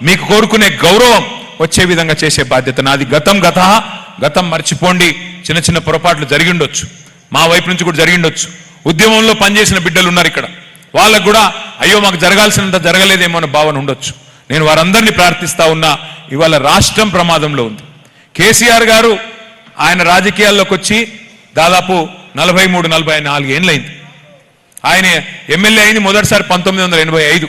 మీకు కోరుకునే గౌరవం వచ్చే విధంగా చేసే బాధ్యత నాది. గతం మర్చిపోండి. చిన్న చిన్న పొరపాట్లు జరిగిండొచ్చు, మా వైపు నుంచి కూడా జరిగిండొచ్చు. ఉద్యమంలో పనిచేసిన బిడ్డలు ఉన్నారు ఇక్కడ, వాళ్ళకు కూడా అయ్యో మాకు జరగాల్సినంత జరగలేదేమో అనే భావన ఉండొచ్చు. నేను వారందరినీ ప్రార్థిస్తా ఉన్నా. ఇవాళ రాష్ట్రం ప్రమాదంలో ఉంది. కేసీఆర్ గారు ఆయన రాజకీయాల్లోకి వచ్చి దాదాపు 43-44 ఏళ్ళైంది. ఆయన ఎమ్మెల్యే అయింది మొదటిసారి 1985.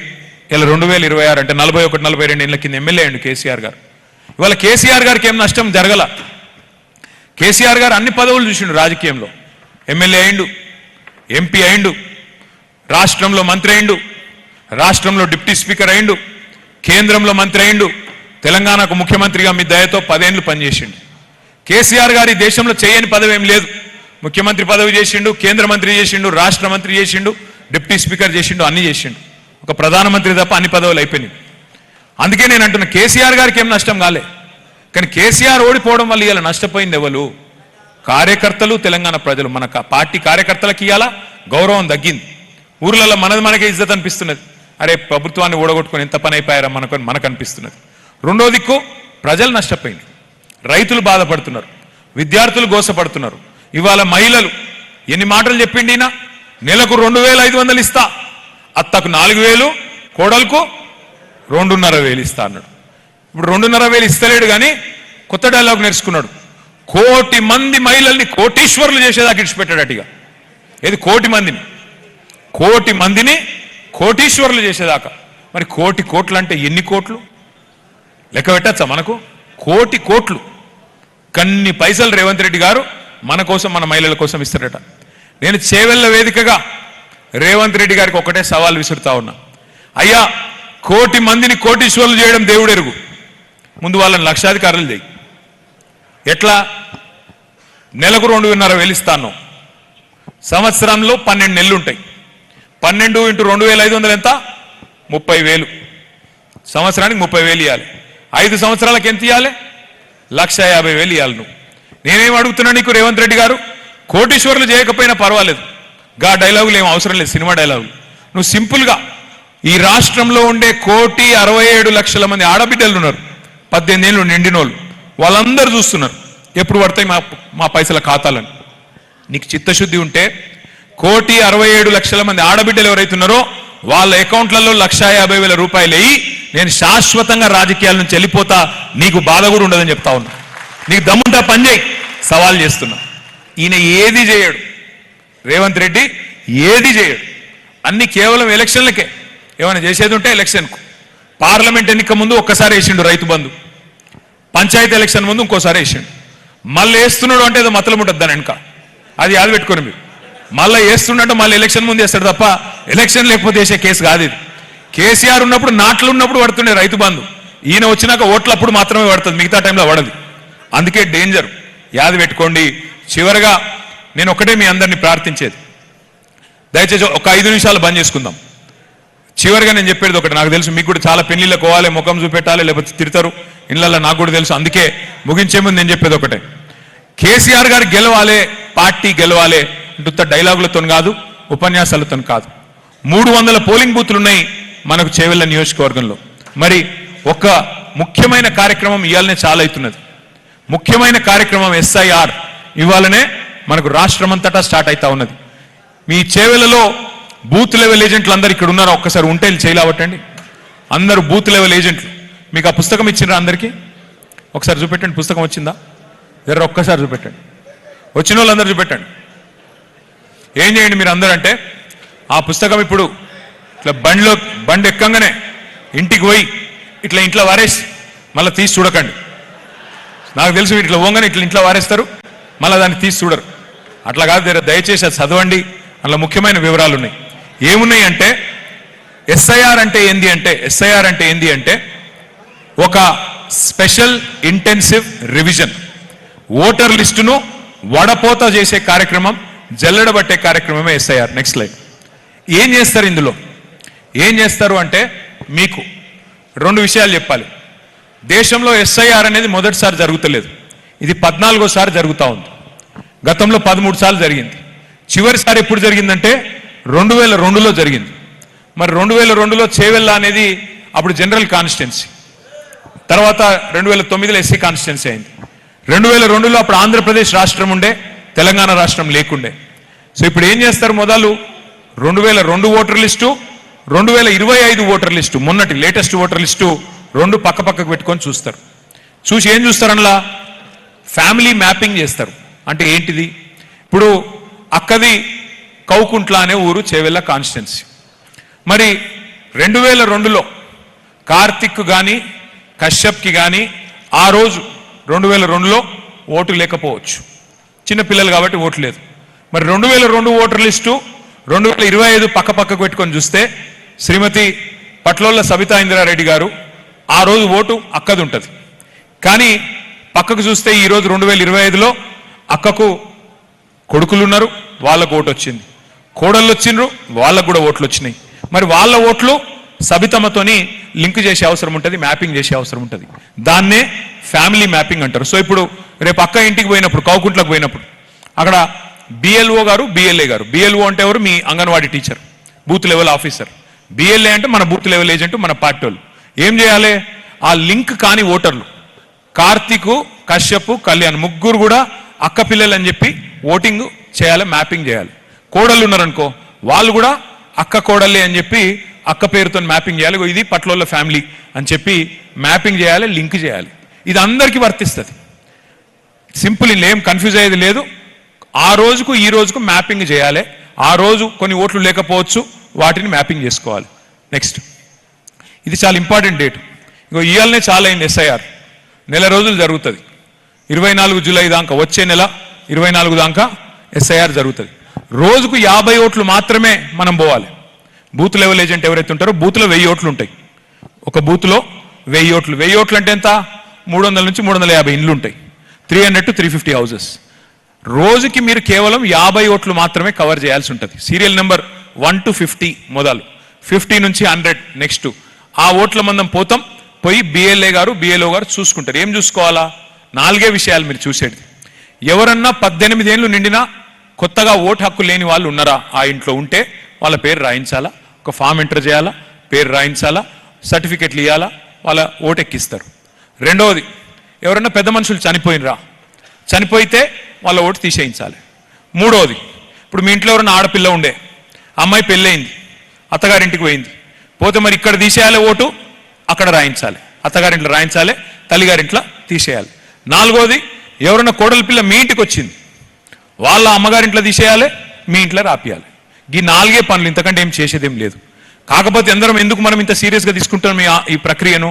ఇలా 2026 అంటే 41-42 ఏళ్ళ కింద ఎమ్మెల్యే అయ్యిండు కేసీఆర్ గారు. ఇవాళ కేసీఆర్ గారికి ఏం నష్టం జరగల. కేసీఆర్ గారు అన్ని పదవులు చూసిండు రాజకీయంలో. ఎమ్మెల్యే అయిండు, ఎంపీ అయిండు, రాష్ట్రంలో మంత్రి అయిండు, రాష్ట్రంలో డిప్యూటీ స్పీకర్ అయిండు, కేంద్రంలో మంత్రి అయిండు, తెలంగాణకు ముఖ్యమంత్రిగా మీ దయతో 10 ఏళ్ళు పనిచేసిండు. కేసీఆర్ గారి దేశంలో చేయని పదవి ఏం లేదు. ముఖ్యమంత్రి పదవి చేసిండు, కేంద్ర మంత్రి చేసిండు, రాష్ట్ర మంత్రి చేసిండు, డిప్యూటీ స్పీకర్ చేసిండు, అన్ని చేసిండు. ఒక ప్రధానమంత్రి తప్ప అన్ని పదవులు అయిపోయినాయి. అందుకే నేను అంటున్నా, కేసీఆర్ గారికి ఏం నష్టం కాలే. కానీ కేసీఆర్ ఓడిపోవడం వల్ల ఇలా నష్టపోయింది ఎవరు? కార్యకర్తలు, తెలంగాణ ప్రజలు. మన పార్టీ కార్యకర్తలకు ఇవ్వాలా గౌరవం తగ్గింది. ఊర్లలో మనకే ఇజ్జత్ అనిపిస్తున్నది. అరే ప్రభుత్వాన్ని ఓడగొట్టుకొని ఎంత పని అయిపోయారా మనకు అనిపిస్తున్నది. రెండో దిక్కు ప్రజలు నష్టపోయింది, రైతులు బాధపడుతున్నారు, విద్యార్థులు గోసపడుతున్నారు. ఇవాళ మహిళలు ఎన్ని మాటలు చెప్పిండినా, నెలకు 2500 ఇస్తా, అత్తకు 4000, కోడలకు 2,500 ఇస్తా అన్నాడు. ఇప్పుడు 2,500 ఇస్తలేడు, కానీ కొత్త డైలాగ్ నేర్చుకున్నాడు. 1,000,000 మంది మహిళల్ని కోటీశ్వరులు చేసేదాకా ఇడిచిపెట్టాడటిగా. ఏది? 1,000,000 మందిని కోటీశ్వరులు చేసేదాకా. మరి 1,000,000 కోట్లు అంటే ఎన్ని కోట్లు లెక్క పెట్టచ్చా మనకు? 1,000,000 కోట్లు కన్ని పైసలు రేవంత్ రెడ్డి గారు మన కోసం, మన మహిళల కోసం ఇస్తారట. నేను చేవెళ్ల వేదికగా రేవంత్ రెడ్డి గారికి ఒకటే సవాల్ విసురుతా ఉన్నా. అయ్యా, 1,000,000 మందిని కోటీశ్వరులు చేయడం దేవుడెరుగు, ముందు వాళ్ళని లక్షాధికారులు చేయి. ఎట్లా? నెలకు 2,500 ఇస్తాను, సంవత్సరంలో 12 నెలలు ఉంటాయి. 12 × 2,500 ఎంత? 30,000. సంవత్సరానికి 30,000 ఇవ్వాలి. 5 సంవత్సరాలకు ఎంత ఇవ్వాలి? 1,50,000 ఇవ్వాలి. నువ్వు నేనేం అడుగుతున్నా నీకు రేవంత్ రెడ్డి గారు, కోటీశ్వరులు చేయకపోయినా పర్వాలేదు, గా డైలాగులు ఏం అవసరం లేదు, సినిమా డైలాగులు. నువ్వు సింపుల్గా ఈ రాష్ట్రంలో ఉండే 1,67,00,000 మంది ఆడబిడ్డలు ఉన్నారు, 18 ఏళ్ళు నిండినోళ్ళు, వాళ్ళందరూ చూస్తున్నారు ఎప్పుడు పడతాయి మా పైసల ఖాతాలని. నీకు చిత్తశుద్ధి ఉంటే 1,67,00,000 మంది ఆడబిడ్డలు ఎవరైతున్నారో వాళ్ళ అకౌంట్లలో 1,50,000 రూపాయలు వేయి, నేను శాశ్వతంగా రాజకీయాల నుంచి వెళ్ళిపోతా, నీకు బాధ కూడా ఉండదని చెప్తా ఉన్నా. నీకు దమ్ముంటా పని చేయి, సవాల్ చేస్తున్నా. ఈయన ఏది చేయడు, రేవంత్ రెడ్డి ఏది చేయడు, అన్ని కేవలం ఎలక్షన్లకే. ఏమైనా చేసేది ఉంటే ఎలక్షన్కు, పార్లమెంట్ ఎన్నిక ముందు ఒక్కసారి వేసిండు రైతు బంధు, పంచాయతీ ఎలక్షన్ ముందు ఇంకోసారి వేసిండు. మళ్ళీ వేస్తున్నాడు అంటే ఏదో మతలం ఉంటుంది దాని వెనుక, అది యాద పెట్టుకొని మీరు. మళ్ళీ వేస్తుండంటే మళ్ళీ ఎలక్షన్ ముందు వేస్తాడు తప్ప ఎలక్షన్ లేకపోతే వేసే కేసు కాదు ఇది. కేసీఆర్ ఉన్నప్పుడు, నాట్లు ఉన్నప్పుడు పడుతుండే రైతు బంధు, ఈయన వచ్చినాక ఓట్లప్పుడు మాత్రమే పడుతుంది, మిగతా టైంలో పడదు. అందుకే డేంజర్, యాది పెట్టుకోండి. చివరగా నేను ఒకటే మీ అందరినీ ప్రార్థించేది, దయచేసి ఒక 5 నిమిషాలు బంద్ చేసుకుందాం. చివరిగా నేను చెప్పేది ఒకటి, నాకు తెలుసు మీకు కూడా చాలా పెళ్లిళ్ళకు పోవాలి, ముఖం చూపెట్టాలి, లేకపోతే తిడతారు ఇళ్ళల్లో, నాకు కూడా తెలుసు. అందుకే ముగించే ముందు నేను చెప్పేది ఒకటే, కేసీఆర్ గారు గెలవాలి, పార్టీ గెలవాలి అంటున్న డైలాగులతో కాదు, ఉపన్యాసాలతో కాదు. 300 పోలింగ్ బూత్లు ఉన్నాయి మనకు చేవెళ్ళ నియోజకవర్గంలో. మరి ఒక ముఖ్యమైన కార్యక్రమం ఇవాళనే చాలా అవుతున్నది. ముఖ్యమైన కార్యక్రమం SIR ఇవాళనే మనకు రాష్ట్రమంతటా స్టార్ట్ అవుతా ఉన్నది. మీ చేవెళ్ళలో బూత్ లెవెల్ ఏజెంట్లు అందరు ఇక్కడ ఉన్నారు, ఒక్కసారి ఉంటే చేయలేవటండి. అందరూ బూత్ లెవెల్ ఏజెంట్లు. మీకు ఆ పుస్తకం ఇచ్చిండ్రా అందరికీ? ఒకసారి చూపెట్టండి, పుస్తకం వచ్చిందా? జర ఒక్కసారి చూపెట్టండి, వచ్చిన వాళ్ళందరూ చూపెట్టండి. ఏం చేయండి మీరు అందరూ అంటే, ఆ పుస్తకం ఇప్పుడు ఇట్లా బండి ఎక్కంగానే ఇంటికి పోయి ఇట్లా ఇంట్లో వారేసి మళ్ళీ తీసి చూడకండి. నాకు తెలుసు ఇట్లా పోగానే ఇట్లా ఇంట్లో వారేస్తారు, మళ్ళీ దాన్ని తీసి చూడరు. అట్లా కాదు, దయచేసి అది చదవండి, అందులో ముఖ్యమైన వివరాలు ఉన్నాయి. ఏమున్నాయి అంటే, SIR అంటే ఏంది అంటే ఒక స్పెషల్ ఇంటెన్సివ్ రివిజన్, ఓటర్ లిస్టును వడపోత చేసే కార్యక్రమం, జల్లెడబట్టే కార్యక్రమమే SIR. Next slide. ఏం చేస్తారు ఇందులో? ఏం చేస్తారు అంటే, మీకు 2 విషయాలు చెప్పాలి. దేశంలో SIR అనేది మొదటిసారి జరుగుతలేదు, ఇది 14వ జరుగుతూ ఉంది. గతంలో 13 సార్లు జరిగింది. చివరిసారి ఎప్పుడు జరిగిందంటే 2002లో జరిగింది. మరి 2002లో చేవెళ్ళ అనేది అప్పుడు జనరల్ కాన్స్టిట్యున్సీ, తర్వాత 2009లో SC కాన్స్టిట్యున్సీ అయింది. 2002లో అప్పుడు ఆంధ్రప్రదేశ్ రాష్ట్రం ఉండే, తెలంగాణ రాష్ట్రం లేకుండే. సో ఇప్పుడు ఏం చేస్తారు, మొదలు 2002 ఓటర్ లిస్టు, 2025 ఓటర్ లిస్టు, మొన్నటి లేటెస్ట్ ఓటర్ లిస్టు 2 పక్కకు పెట్టుకొని చూస్తారు. చూసి ఏం చూస్తారు, అందులో ఫ్యామిలీ మ్యాపింగ్ చేస్తారు. అంటే ఏంటిది? ఇప్పుడు అక్కది కౌకుంట్ల అనే ఊరు, చేవెళ్ళ కాన్స్టిట్యున్సీ. మరి 2002లో కార్తిక్ కానీ కశ్యప్కి కానీ ఆ రోజు 2002లో ఓటు లేకపోవచ్చు, చిన్నపిల్లలు కాబట్టి ఓటు లేదు. మరి 2002 ఓటర్ లిస్టు 2025 పక్కకు పెట్టుకొని చూస్తే శ్రీమతి పట్లోళ్ళ సబితా ఇంద్రారెడ్డి గారు ఆ రోజు ఓటు అక్కది ఉంటుంది. కానీ పక్కకు చూస్తే ఈరోజు 2025లో అక్కకు కొడుకులు ఉన్నారు, వాళ్ళకు ఓటు వచ్చింది, కోడళ్ళు వచ్చిండ్రు, వాళ్ళకు కూడా ఓట్లు వచ్చినాయి. మరి వాళ్ళ ఓట్లు సబితమ్మతోని లింక్ చేసే అవసరం ఉంటుంది, మ్యాపింగ్ చేసే అవసరం ఉంటుంది. దాన్నే ఫ్యామిలీ మ్యాపింగ్ అంటారు. సో ఇప్పుడు రేపు అక్క ఇంటికి పోయినప్పుడు, కౌకుంట్లకు పోయినప్పుడు అక్కడ BLO గారు, BLA గారు, BLO అంటే ఎవరు? మీ anganwadi teacher, booth level officer. BLA అంటే మన బూత్ లెవెల్ ఏజెంట్, మన పార్టీ వాళ్ళు. ఏం చేయాలి? ఆ లింక్ కాని ఓటర్లు కార్తీక్, కశ్యప్, కళ్యాణ్ ముగ్గురు కూడా అక్క పిల్లలు అని చెప్పి ఓటింగ్ చేయాలి, మ్యాపింగ్ చేయాలి. కోడళ్ళు ఉన్నారనుకో, వాళ్ళు కూడా అక్క కోడళ్ళే అని చెప్పి అక్క పేరుతో మ్యాపింగ్ చేయాలి. ఇది పట్లోళ్ళ ఫ్యామిలీ అని చెప్పి మ్యాపింగ్ చేయాలి, లింక్ చేయాలి. ఇది అందరికీ వర్తిస్తుంది. సింపుల్, ఏం కన్ఫ్యూజ్ అయ్యేది లేదు. ఆ రోజుకు ఈ రోజుకు మ్యాపింగ్ చేయాలి. ఆ రోజు కొన్ని ఓట్లు లేకపోవచ్చు, వాటిని మ్యాపింగ్ చేసుకోవాలి. నెక్స్ట్, ఇది చాలా ఇంపార్టెంట్ డేట్. ఇంకో ఇవాళనే చాలా అయింది. SIR నెల రోజులు జరుగుతుంది. 24 జూలై దాకా, వచ్చే నెల 24 దాకా SIR జరుగుతుంది. రోజుకు 50 ఓట్లు మాత్రమే మనం పోవాలి. బూత్ లెవెల్ ఏజెంట్ ఎవరైతే ఉంటారో బూత్లో 1000 ఓట్లు ఉంటాయి. ఒక బూత్లో 1000 ఓట్లు. 1000 ఓట్లు అంటే ఎంత? 300 నుంచి 350 ఇండ్లు ఉంటాయి. 300 to 350 హౌసెస్. రోజుకి మీరు కేవలం 50 ఓట్లు మాత్రమే కవర్ చేయాల్సి ఉంటుంది. సీరియల్ నెంబర్ 1 to 50 మొదలు, 50 నుంచి 100 నెక్స్ట్. ఆ ఓట్ల మందం పోయి BLA గారు, BLO గారు చూసుకుంటారు. ఏం చూసుకోవాలా? 4 విషయాలు మీరు చూసేది. ఎవరన్నా 18 ఏళ్ళు నిండినా కొత్తగా ఓటు హక్కు లేని వాళ్ళు ఉన్నారా ఆ ఇంట్లో ఉంటే వాళ్ళ పేరు రాయించాలా, ఒక ఫామ్ ఎంటర్ చేయాలా, పేరు రాయించాలా, సర్టిఫికెట్లు ఇవ్వాలా, వాళ్ళ ఓటు ఎక్కిస్తారు. రెండవది, ఎవరన్నా పెద్ద మనుషులు చనిపోయితే వాళ్ళ ఓటు తీసేయించాలి. మూడవది, ఇప్పుడు మీ ఇంట్లో ఎవరన్నా ఆడపిల్ల ఉండే, అమ్మాయి పెళ్ళయింది, అత్తగారింటికి పోయింది, పోతే మరి ఇక్కడ తీసేయాలి ఓటు, అక్కడ రాయించాలి, అత్తగారింట్లో రాయించాలి, తల్లిగారింట్లో తీసేయాలి. నాలుగోది, ఎవరన్నా కోడలి పిల్ల మీ ఇంటికి వచ్చింది, వాళ్ళ అమ్మగారింట్లో తీసేయాలి, మీ ఇంట్లో రాపియాలి. ఈ 4 పనులు, ఇంతకంటే ఏం చేసేదేం లేదు. కాకపోతే ఎందుకు మనం ఇంత సీరియస్గా తీసుకుంటాం ఈ ప్రక్రియను?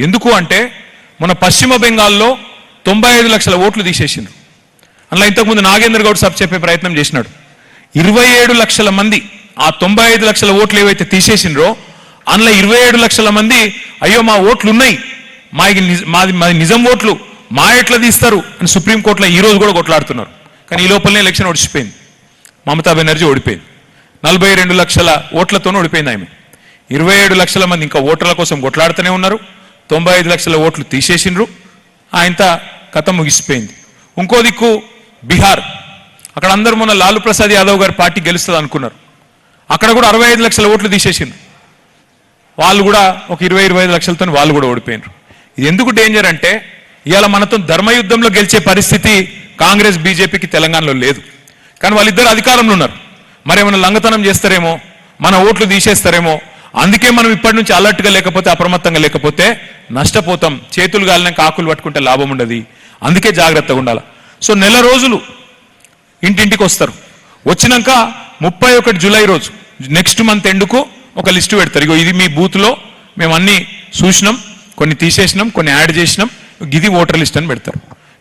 ఎందుకు అంటే మన పశ్చిమ బెంగాల్లో 95 లక్షల ఓట్లు తీసేసిండ్రు. అందులో ఇంతకుముందు నాగేంద్ర గౌడ్ సాబ్ చెప్పే ప్రయత్నం చేసినాడు. 27 లక్షల మంది ఆ 95 లక్షల ఓట్లు ఏవైతే తీసేసిండ్రో అందులో 27 లక్షల మంది అయ్యో మా ఓట్లు ఉన్నాయి మాది నిజం ఓట్లు మా ఎట్లా తీస్తారు అని సుప్రీంకోర్టులో ఈ రోజు కూడా కొట్లాడుతున్నారు. కానీ ఈ లోపలనే ఎలక్షన్ ఓడిచిపోయింది. మమతా బెనర్జీ ఓడిపోయింది. 42 లక్షల ఓట్లతోనే ఓడిపోయింది ఆమె. 27 లక్షల మంది ఇంకా ఓటర్ల కోసం కొట్లాడుతూనే ఉన్నారు. 95 లక్షల ఓట్లు తీసేసిండ్రు. ఆయనత కథ ముగిసిపోయింది. ఇంకో దిక్కు బీహార్, అక్కడ అందరూ మొన్న లాలూ ప్రసాద్ యాదవ్ గారి పార్టీ గెలుస్తుంది అనుకున్నారు. అక్కడ కూడా 65 లక్షల ఓట్లు తీసేసింది. వాళ్ళు కూడా ఒక 20-25 లక్షలతో వాళ్ళు కూడా ఓడిపోయినారు. ఇది ఎందుకు డేంజర్ అంటే ఇవాళ మనతో ధర్మయుద్ధంలో గెలిచే పరిస్థితి కాంగ్రెస్ బీజేపీకి తెలంగాణలో లేదు. కానీ వాళ్ళిద్దరు అధికారంలో ఉన్నారు. మరేమైనా లంగతనం చేస్తారేమో, మన ఓట్లు తీసేస్తారేమో. అందుకే మనం ఇప్పటి నుంచి అలర్ట్గా లేకపోతే, అప్రమత్తంగా లేకపోతే నష్టపోతాం. చేతులు గాలినాక ఆకులు పట్టుకుంటే లాభం ఉండదు. అందుకే జాగ్రత్తగా ఉండాలి. సో నెల రోజులు ఇంటింటికి వస్తారు. వచ్చినాక 31 జూలై రోజు నెక్స్ట్ మంత్ ఎండుకు ఒక లిస్టు పెడతారు. ఇగో ఇది మీ బూత్లో మేము అన్ని చూసినాం, కొన్ని తీసేసినాం, కొన్ని యాడ్ చేసినాం, ఇది ఓటర్ లిస్ట్ అని పెడతారు.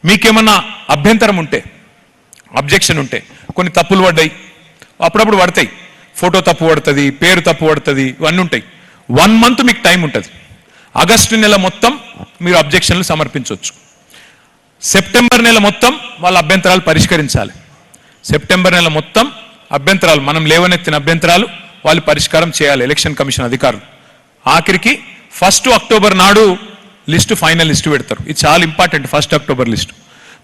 మీకేమన్నా అభ్యంతరం ఉంటే, అబ్జెక్షన్ ఉంటే, కొన్ని తప్పులు పడ్డాయి, అప్పుడప్పుడు పడతాయి, ఫోటో తప్పు పడుతుంది, పేరు తప్పు పడుతుంది, ఇవన్నీ ఉంటాయి. 1 మంత్ మీకు టైం ఉంటుంది. ఆగస్టు నెల మొత్తం మీరు అబ్జెక్షన్లు సమర్పించవచ్చు. సెప్టెంబర్ నెల మొత్తం వాళ్ళ అభ్యంతరాలు పరిష్కరించాలి. సెప్టెంబర్ నెల మొత్తం అభ్యంతరాలు, మనం లేవనెత్తిన అభ్యంతరాలు వాళ్ళు పరిష్కారం చేయాలి ఎలక్షన్ కమిషన్ అధికారులు. ఆఖరికి 1 అక్టోబర్ నాడు లిస్టు, ఫైనల్ లిస్టు పెడతారు. ఇది చాలా ఇంపార్టెంట్. 1 అక్టోబర్ లిస్టు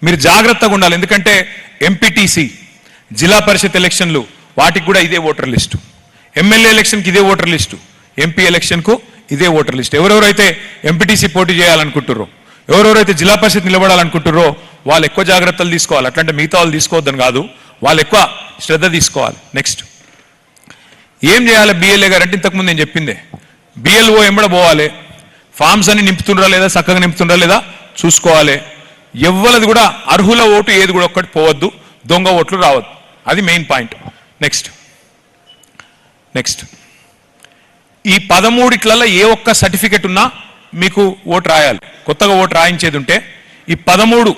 మీరు జాగ్రత్తగా ఉండాలి. ఎందుకంటే ఎంపీటీసీ, జిల్లా పరిషత్ ఎలక్షన్లు వాటికి కూడా ఇదే ఓటర్ లిస్టు, ఎమ్మెల్యే ఎలక్షన్కి ఇదే ఓటర్ లిస్టు, ఎంపీ ఎలక్షన్కు ఇదే ఓటర్ లిస్ట్. ఎవరెవరైతే ఎంపీటీసీ పోటీ చేయాలనుకుంటుర్రో, ఎవరెవరైతే జిల్లా పరిషత్ నిలబడాలనుకుంటుర్రో వాళ్ళు ఎక్కువ జాగ్రత్తలు తీసుకోవాలి. అట్లాంటి మిగతా వాళ్ళు తీసుకోవద్దని కాదు, వాళ్ళు ఎక్కువ శ్రద్ధ తీసుకోవాలి. నెక్స్ట్ ఏం చేయాలి బిఎల్ఏ గారు అంటే ఇంతకుముందు నేను చెప్పిందే, బిఎల్ఓ ఎంబడ పోవాలి, ఫామ్స్ అన్ని నింపుతుండ్రా లేదా, చక్కగా నింపుతుండ్రా లేదా చూసుకోవాలి. ఎవ్వరది కూడా అర్హుల ఓటు ఏది కూడా ఒక్కటి పోవద్దు, దొంగ ఓట్లు రావద్దు. అది మెయిన్ పాయింట్. నెక్స్ట్ ఈ 13 ఏ ఒక్క సర్టిఫికెట్ ఉన్నా మీకు ఓటు రాయాలి. కొత్తగా ఓటు రాయించేది ఉంటే ఈ 13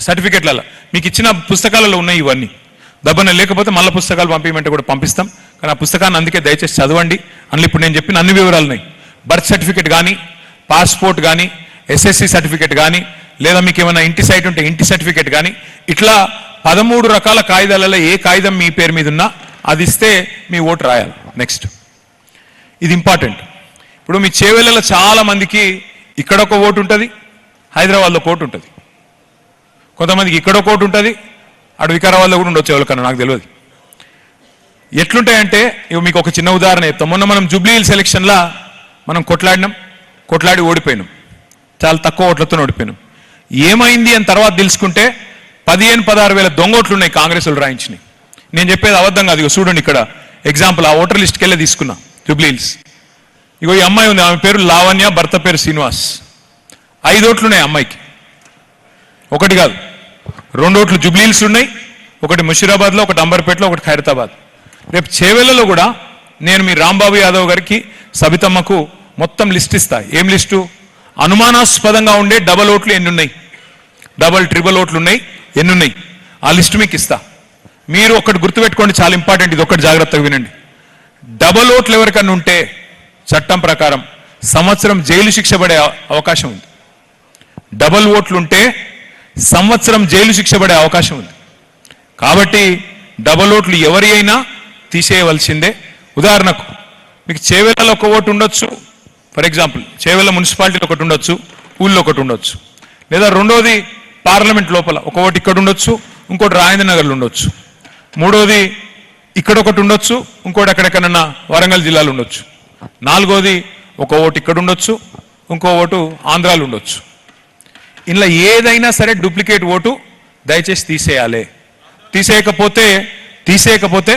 సర్టిఫికెట్లలో మీకు ఇచ్చిన పుస్తకాలలో ఉన్నాయి ఇవన్నీ. దబ్బన లేకపోతే మళ్ళీ పుస్తకాలు పంపించమంటే కూడా పంపిస్తాం. కానీ ఆ పుస్తకాన్ని అందుకే దయచేసి చదవండి. అందులో ఇప్పుడు నేను చెప్పిన అన్ని వివరాలు ఉన్నాయి. బర్త్ సర్టిఫికెట్ కానీ, పాస్పోర్ట్ కానీ, ఎస్ఎస్సి సర్టిఫికెట్ కానీ, లేదా మీకు ఏమైనా ఇంటి సైట్ ఉంటే ఇంటి సర్టిఫికెట్ కానీ, ఇట్లా 13 రకాల కాగితాలలో ఏ కాగితం మీ పేరు మీద ఉన్నా అది ఇస్తే మీ ఓటు రాయాలి. నెక్స్ట్ ఇది ఇంపార్టెంట్. ఇప్పుడు మీ చేవెళ్ళలో చాలా మందికి ఇక్కడ ఒక ఓటు ఉంటుంది, హైదరాబాద్లో ఒక ఓటు ఉంటుంది, కొంతమందికి ఇక్కడ ఒక ఓటు ఉంటుంది, అటు వికారాబాద్లో కూడా ఉండొచ్చు, ఎవరికన్నా నాకు తెలియదు. ఎట్లుంటాయంటే ఇవి మీకు ఒక చిన్న ఉదాహరణ చెప్తాం. మొన్న మనం జూబ్లీ హిల్స్ ఎలక్షన్లో మనం కొట్లాడి ఓడిపోయినాం. చాలా తక్కువ ఓట్లతో ఓడిపోయినాం. ఏమైంది అని తర్వాత తెలుసుకుంటే 15-16 వేల దొంగ ఓట్లు ఉన్నాయి కాంగ్రెస్ వాళ్ళు రాయించినాయి. నేను చెప్పేది అబద్ధం కాదు. ఇగో చూడండి ఇక్కడ ఎగ్జాంపుల్, ఆ ఓటర్ లిస్ట్కి వెళ్ళి తీసుకున్నా. జూబ్లీ హిల్స్ ఇగో ఈ అమ్మాయి ఉంది, ఆమె పేరు లావణ్య, భర్త పేరు శ్రీనివాస్. 5 ఓట్లు ఉన్నాయి అమ్మాయికి, ఒకటి కాదు 2 ఓట్లు జూబ్లీ హిల్స్ ఉన్నాయి, ఒకటి ముషీరాబాద్లో, ఒకటి అంబర్పేటలో, ఒకటి ఖైరతాబాద్. రేపు చేవెళ్లలో కూడా నేను మీ రాంబాబు యాదవ్ గారికి, సబితమ్మకు మొత్తం లిస్ట్ ఇస్తా. ఏం లిస్టు? అనుమానాస్పదంగా ఉండే డబల్ ఓట్లు ఎన్ని ఉన్నాయి, డబల్ ట్రిబల్ ఓట్లు ఉన్నాయి ఎన్ని ఉన్నాయి, ఆ లిస్టు మీకు ఇస్తా. మీరు ఒకటి గుర్తుపెట్టుకోండి, చాలా ఇంపార్టెంట్, ఇది ఒకటి జాగ్రత్తగా వినండి. డబల్ ఓట్లు ఎవరికన్నా ఉంటే చట్టం ప్రకారం 1 సంవత్సరం జైలు శిక్ష పడే అవకాశం ఉంది. డబల్ ఓట్లు ఉంటే 1 సంవత్సరం జైలు శిక్ష పడే అవకాశం ఉంది. కాబట్టి డబల్ ఓట్లు ఎవరి అయినా తీసేయవలసిందే. ఉదాహరణకు మీకు చేవెళ్ళలో ఒక ఓటు ఉండొచ్చు, ఫర్ ఎగ్జాంపుల్ చేవెళ్ళ మున్సిపాలిటీలో ఒకటి ఉండొచ్చు, ఊళ్ళో ఒకటి ఉండొచ్చు, లేదా రెండోది పార్లమెంట్ లోపల ఒక ఓటు ఇక్కడ ఉండొచ్చు, ఇంకోటి రాజేంద్ర నగర్లో ఉండొచ్చు, మూడోది ఇక్కడ ఒకటి ఉండొచ్చు, ఇంకోటి ఎక్కడెక్కడన్నా వరంగల్ జిల్లాలో ఉండొచ్చు, నాలుగోది ఒక ఓటు ఇక్కడ ఉండొచ్చు, ఇంకో ఓటు ఆంధ్రాలో ఉండొచ్చు. ఇలా ఏదైనా సరే డూప్లికేట్ ఓటు దయచేసి తీసేయాలి. తీసేయకపోతే 1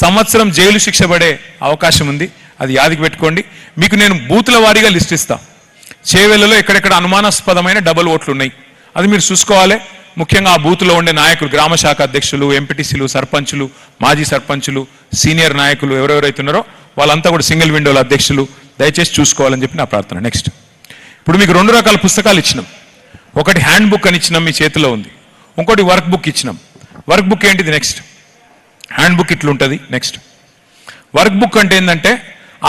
సంవత్సరం జైలు శిక్ష పడే అవకాశం ఉంది. అది యాదికి పెట్టుకోండి. మీకు నేను బూతుల వారీగా లిస్ట్ ఇస్తా. చేవెళ్లలో ఎక్కడెక్కడ అనుమానాస్పదమైన డబల్ ఓట్లు ఉన్నాయి అది మీరు చూసుకోవాలి. ముఖ్యంగా ఆ బూత్లో ఉండే నాయకులు, గ్రామ శాఖ అధ్యక్షులు, ఎంపీటీసీలు, సర్పంచులు, మాజీ సర్పంచులు, సీనియర్ నాయకులు ఎవరెవరైతే ఉన్నారో వాళ్ళంతా కూడా సింగిల్ విండోల అధ్యక్షులు, దయచేసి చూసుకోవాలని చెప్పి నా ప్రార్థన. నెక్స్ట్ ఇప్పుడు మీకు 2 రకాల పుస్తకాలు ఇచ్చినాం. ఒకటి హ్యాండ్ బుక్ అని ఇచ్చినాం, మీ చేతిలో ఉంది. ఇంకోటి వర్క్ బుక్ ఇచ్చినాం. వర్క్ బుక్ ఏంటిది? నెక్స్ట్ హ్యాండ్ బుక్ ఇట్లుంటుంది. నెక్స్ట్ వర్క్ బుక్ అంటే ఏంటంటే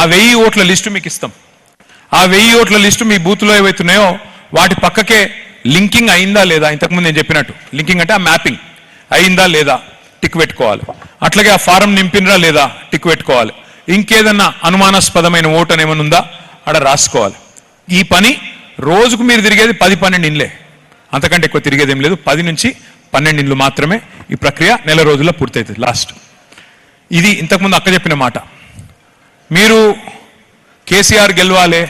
ఆ 1000 ఓట్ల లిస్టు మీకు ఇస్తాం. ఆ 1000 ఓట్ల లిస్టు మీ బూత్లో ఏవైతున్నాయో వాటి పక్కకే లింకింగ్ అయిందా లేదా, ఇంతకుముందు నేను చెప్పినట్టు లింకింగ్ అంటే ఆ మ్యాపింగ్ అయిందా లేదా టిక్ పెట్టుకోవాలి. అట్లాగే ఆ ఫారం నింపినరా లేదా టిక్ పెట్టుకోవాలి. ఇంకేదన్నా అనుమానాస్పదమైన ఓటు అని ఏమైనా ఉందా అక్కడ రాసుకోవాలి. ఈ పని రోజుకు మీరు తిరిగేది 10-12 ఇండ్లే, అంతకంటే ఎక్కువ తిరిగేది ఏం లేదు. 10 నుంచి 12 ఇండ్లు మాత్రమే. ఈ ప్రక్రియ నెల రోజుల్లో పూర్తవుతుంది లాస్ట్. ఇది ఇంతకుముందు అక్క చెప్పిన మాట. మీరు కేసీఆర్ గెలవాలి,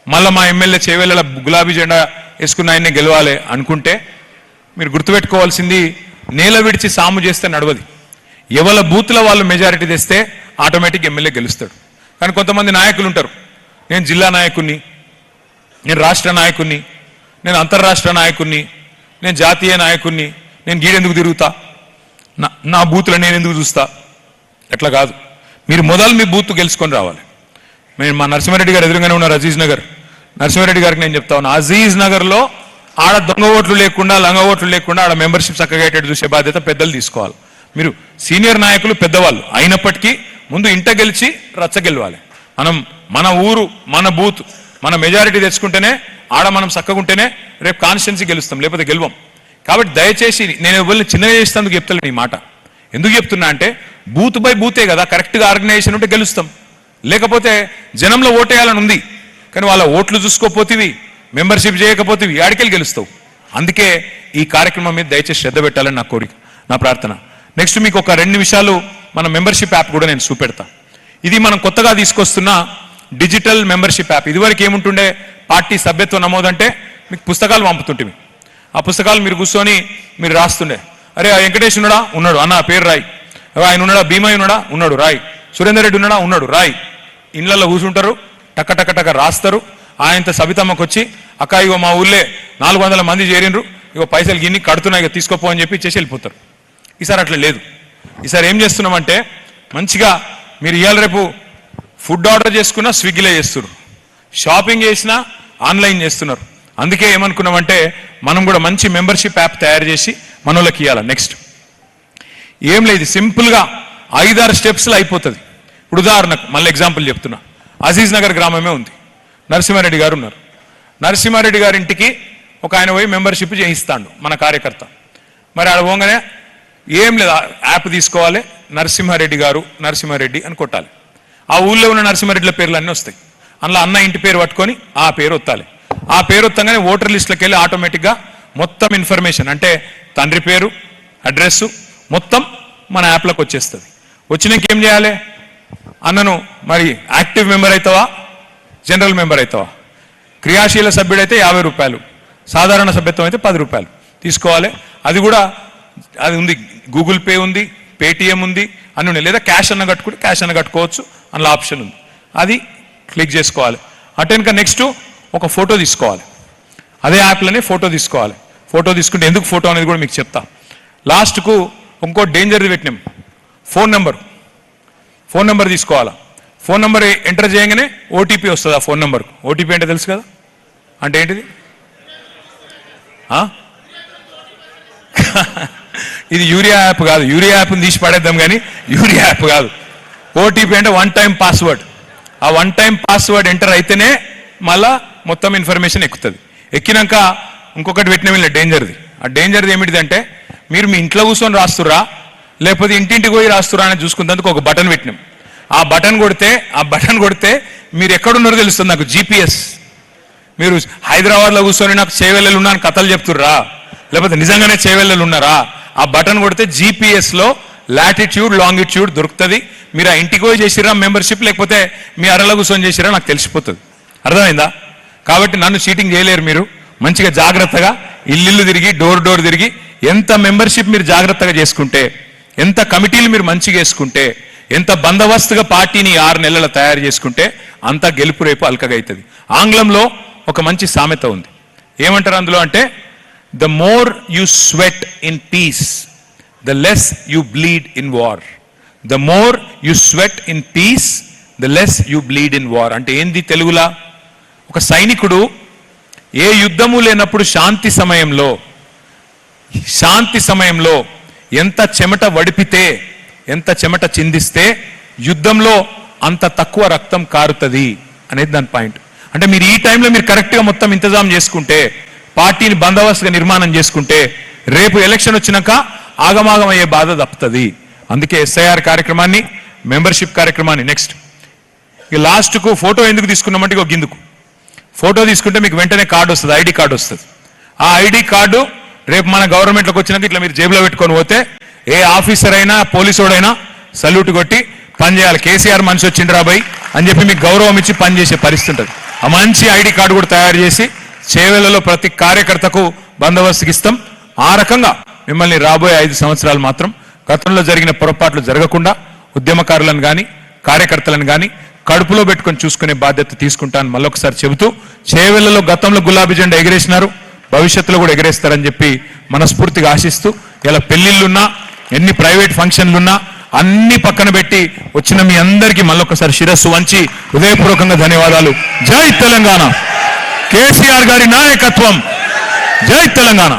మళ్ళీ మా ఎమ్మెల్యే చేవేళ్ళ గులాబీ జెండా వేసుకున్న ఆయన్నే గెలవాలి అనుకుంటే మీరు గుర్తుపెట్టుకోవాల్సింది, నేల విడిచి సాము చేస్తే నడవది. ఎవరి బూత్ల వాళ్ళు మెజారిటీ తెస్తే ఆటోమేటిక్ ఎమ్మెల్యే గెలుస్తాడు. కానీ కొంతమంది నాయకులు ఉంటారు, నేను జిల్లా నాయకుడిని, నేను రాష్ట్ర నాయకుడిని, నేను అంతర్రాష్ట్ర నాయకుడిని, నేను జాతీయ నాయకుడిని, నేను గీడెందుకు తిరుగుతా, నా బూత్లో నేను ఎందుకు చూస్తా. అట్లా కాదు. మీరు మొదలు మీ బూత్ గెలుచుకొని రావాలి. నేను మా నరసింహారెడ్డి గారు ఎదురుగానే ఉన్నారు అజీజ్ నగర్. నరసింహారెడ్డి గారికి నేను చెప్తా ఉన్నా, అజీజ్ నగర్లో ఆడ దొంగ ఓట్లు లేకుండా లంగ ఓట్లు లేకుండా ఆడ మెంబర్షిప్ చక్కగేటట్టు చూసే బాధ్యత పెద్దలు తీసుకోవాలి. మీరు సీనియర్ నాయకులు పెద్దవాళ్ళు అయినప్పటికీ ముందు ఇంట గెలిచి రచ్చ గెలవాలి. మన ఊరు, మన బూత్, మన మెజారిటీ తెచ్చుకుంటేనే ఆడ మనం చక్కగుంటేనే రేపు కాన్స్టిట్యున్సీ గెలుస్తాం, లేకపోతే గెలవం. కాబట్టి దయచేసి నేను ఎవరిని చిన్నగా చేసేందుకు చెప్తాను ఈ మాట. ఎందుకు చెప్తున్నా అంటే బూత్ బై బూతే కదా, కరెక్ట్గా ఆర్గనైజేషన్ ఉంటే గెలుస్తాం. లేకపోతే జనంలో ఓటేయాలని ఉంది కానీ వాళ్ళ ఓట్లు చూసుకోపోతేవి, మెంబర్షిప్ చేయకపోతేవి, ఆడికెళ్ళి గెలుస్తావు. అందుకే ఈ కార్యక్రమం మీద దయచేసి శ్రద్ధ పెట్టాలని నా కోరిక, నా ప్రార్థన. నెక్స్ట్ మీకు ఒక 2 నిమిషాలు మన మెంబర్షిప్ యాప్ కూడా నేను చూపెడతా. ఇది మనం కొత్తగా తీసుకొస్తున్న డిజిటల్ మెంబర్షిప్ యాప్. ఇదివరకు ఏముంటుండే, పార్టీ సభ్యత్వ నమోదంటే మీకు పుస్తకాలు పంపుతుంటే ఆ పుస్తకాలు మీరు కూర్చొని మీరు రాస్తుండే. అరే ఆ వెంకటేష్ ఉన్నాడా, ఉన్నాడు, అన్న పేరు రాయి. ఆయన ఉన్నాడా, భీమయ్య ఉన్నాడా, ఉన్నాడు, రాయి. సురేందర్ రెడ్డి ఉన్నాడా, ఉన్నాడు, రాయి. ఇళ్లలో కూర్చుంటారు, టక్క టక్క టక్క రాస్తారు. ఆయనతో సబితమ్మకు వచ్చి, అక్క ఇగో మా ఊళ్ళే 400 మంది చేరినరు, ఇగో పైసలు గిన్ని కడుతున్నా, ఇక తీసుకోపో అని చెప్పి ఇచ్చేసి వెళ్ళిపోతారు. ఈసారి అట్లా లేదు. ఈసారి ఏం చేస్తున్నామంటే మంచిగా మీరు ఇవాళ రేపు ఫుడ్ ఆర్డర్ చేసుకున్నా స్విగ్గీలో చేస్తున్నారు, షాపింగ్ చేసినా ఆన్లైన్ చేస్తున్నారు. అందుకే ఏమనుకున్నామంటే మనం కూడా మంచి మెంబర్షిప్ యాప్ తయారు చేసి మనోళ్ళకి ఇవ్వాలి. నెక్స్ట్ ఏం లేదు, సింపుల్గా 5-6 స్టెప్స్లో అయిపోతుంది. ఇప్పుడు ఉదాహరణకు మళ్ళీ ఎగ్జాంపుల్ చెప్తున్నా, అజీజ్ నగర్ గ్రామమే ఉంది, నరసింహారెడ్డి గారు ఉన్నారు. నరసింహారెడ్డి గారి ఇంటికి ఒక ఆయన పోయి మెంబర్షిప్ చేయిస్తాడు మన కార్యకర్త. మరి ఆడ పోగానే ఏం లేదు, యాప్ తీసుకోవాలి, నరసింహారెడ్డి గారు, నరసింహారెడ్డి అని కొట్టాలి. ఆ ఊళ్ళో ఉన్న నరసింహారెడ్డిల పేర్లు అన్నీ వస్తాయి. అందులో అన్న ఇంటి పేరు పట్టుకొని ఆ పేరు వత్తాలి. ఆ పేరు వత్తగానే ఓటర్ లిస్టులోకి వెళ్ళి ఆటోమేటిక్గా మొత్తం ఇన్ఫర్మేషన్ అంటే తండ్రి పేరు, అడ్రస్సు మొత్తం మన యాప్లోకి వచ్చేస్తుంది. వచ్చినాక ఏం చేయాలి, అన్నను మరి యాక్టివ్ మెంబర్ అవుతావా, జనరల్ మెంబర్ అవుతావా. క్రియాశీల సభ్యుడైతే 50 రూపాయలు, సాధారణ సభ్యత్వం అయితే 10 రూపాయలు తీసుకోవాలి. అది కూడా అది ఉంది, గూగుల్ పే ఉంది, పేటిఎం ఉంది, అన్నీ ఉన్నాయి. లేదా క్యాష్ అన్న కట్టుకుంటే క్యాష్ అన్న కట్టుకోవచ్చు, అందులో ఆప్షన్ ఉంది, అది క్లిక్ చేసుకోవాలి. అటెన్క నెక్స్ట్ ఒక ఫోటో తీసుకోవాలి, అదే యాప్లోనే ఫోటో తీసుకోవాలి. ఫోటో తీసుకుంటే ఎందుకు ఫోటో అనేది కూడా మీకు చెప్తా. లాస్ట్కు ఇంకో డేంజర్ది పెట్టినాం, ఫోన్ నెంబర్ తీసుకోవాలా. ఫోన్ నెంబర్ ఎంటర్ చేయగానే ఓటీపీ వస్తుంది. ఆ ఫోన్ నెంబర్కు ఓటీపీ అంటే తెలుసు కదా, అంటే ఏంటిది, ఇది యూరియా యాప్ కాదు, యూరియా యాప్ని తీసి పడేద్దాం కానీ యూరియా యాప్ కాదు. ఓటీపీ అంటే 1 టైం పాస్వర్డ్. ఆ 1 టైం పాస్వర్డ్ ఎంటర్ అయితేనే మళ్ళా మొత్తం ఇన్ఫర్మేషన్ ఎక్కుతుంది. ఎక్కినాక ఇంకొకటి పెట్టిన వీళ్ళ డేంజర్ది. ఆ డేంజర్ది ఏమిటిదంటే మీరు మీ ఇంట్లో కూర్చొని రాస్తురా లేకపోతే ఇంటింటికి పోయి రాస్తురా అని చూసుకున్నందుకు ఒక బటన్ పెట్టినాం. ఆ బటన్ కొడితే మీరు ఎక్కడున్నారో తెలుస్తుంది నాకు, జీపీఎస్. మీరు హైదరాబాద్లో కూర్చొని నాకు చేవెళ్ళలు ఉన్నాను కథలు చెప్తుర్రా, లేకపోతే నిజంగానే చేవెళ్ళలు ఉన్నారా, ఆ బటన్ కొడితే జీపీఎస్లో లాటిట్యూడ్ లాంగిట్యూడ్ దొరుకుతుంది. మీరు ఆ ఇంటికి పోయి చేసిరా మెంబర్షిప్, లేకపోతే మీ అరలో కూర్చొని చేసిరా నాకు తెలిసిపోతుంది. అర్థమైందా? కాబట్టి నన్ను చీటింగ్ చేయలేరు. మీరు మంచిగా జాగ్రత్తగా ఇల్లు తిరిగి డోర్ తిరిగి ఎంత మెంబర్షిప్ మీరు జాగ్రత్తగా చేసుకుంటే, ఎంత కమిటీలు మీరు మంచిగా వేసుకుంటే, ఎంత బందోబస్తుగా పార్టీని 6 నెలలు తయారు చేసుకుంటే అంత గెలుపు రేపు అల్కగా అవుతుంది. ఆంగ్లంలో ఒక మంచి సామెత ఉంది, ఏమంటారు అందులో అంటే, the more you sweat in peace the less you bleed in war. The more you sweat in peace the less you bleed in war. అంటే ఏంది తెలుగులా? ఒక సైనికుడు ఏ యుద్ధము లేనప్పుడు శాంతి సమయంలో ఎంత చెమట వడిపితే, ఎంత చెమట చిందిస్తే యుద్ధంలో అంత తక్కువ రక్తం కారుతుంది అనేది దాని పాయింట్. అంటే మీరు ఈ టైంలో మీరు కరెక్ట్గా మొత్తం ఇంతజాం చేసుకుంటే, పార్టీని బందోబస్తుగా నిర్మాణం చేసుకుంటే, రేపు ఎలక్షన్ వచ్చినాక ఆగమాగం అయ్యే బాధ తప్పుతుంది. అందుకే ఎస్ఐఆర్ కార్యక్రమాన్ని, మెంబర్షిప్ కార్యక్రమాన్ని నెక్స్ట్ ఇక లాస్ట్కు ఫోటో ఎందుకు తీసుకున్నామంటే ఇక గిందుకు ఫోటో తీసుకుంటే మీకు వెంటనే కార్డు వస్తుంది, ఐడి కార్డు వస్తుంది. ఆ ఐడి కార్డు రేపు మన గవర్నమెంట్లోకి వచ్చినాక ఇట్లా మీరు జేబులో పెట్టుకొని పోతే ఏ ఆఫీసర్ అయినా పోలీసోడైనా సల్యూట్ కొట్టి పని చేయాలి. కేసీఆర్ మనిషి వచ్చిండ్రా బాయ్ అని చెప్పి మీకు గౌరవం ఇచ్చి పని చేసే పరిస్థితి ఉంటుంది. ఆ మంచి ఐడి కార్డు కూడా తయారు చేసి చేవెళ్లలో ప్రతి కార్యకర్తకు బందోబస్తుకి ఇస్తాం. ఆ రకంగా మిమ్మల్ని రాబోయే 5 సంవత్సరాలు మాత్రం గతంలో జరిగిన పొరపాట్లు జరగకుండా ఉద్యమకారులను కానీ కార్యకర్తలను కానీ కడుపులో పెట్టుకొని చూసుకునే బాధ్యత తీసుకుంటాను మళ్ళొకసారి చెబుతూ, చేవెళ్లలో గతంలో గులాబీ జెండా ఎగిరేసినారు, భవిష్యత్తులో కూడా ఎగిరేస్తారని చెప్పి మనస్ఫూర్తిగా ఆశిస్తూ, ఇలా పెళ్లిళ్ళున్నా ఎన్ని ప్రైవేట్ ఫంక్షన్లున్నా అన్ని పక్కన పెట్టి వచ్చిన మీ అందరికీ మళ్ళొకసారి శిరస్సు వంచి హృదయపూర్వకంగా ధన్యవాదాలు. జై తెలంగాణ, కేసీఆర్ గారి నాయకత్వం, జై తెలంగాణ.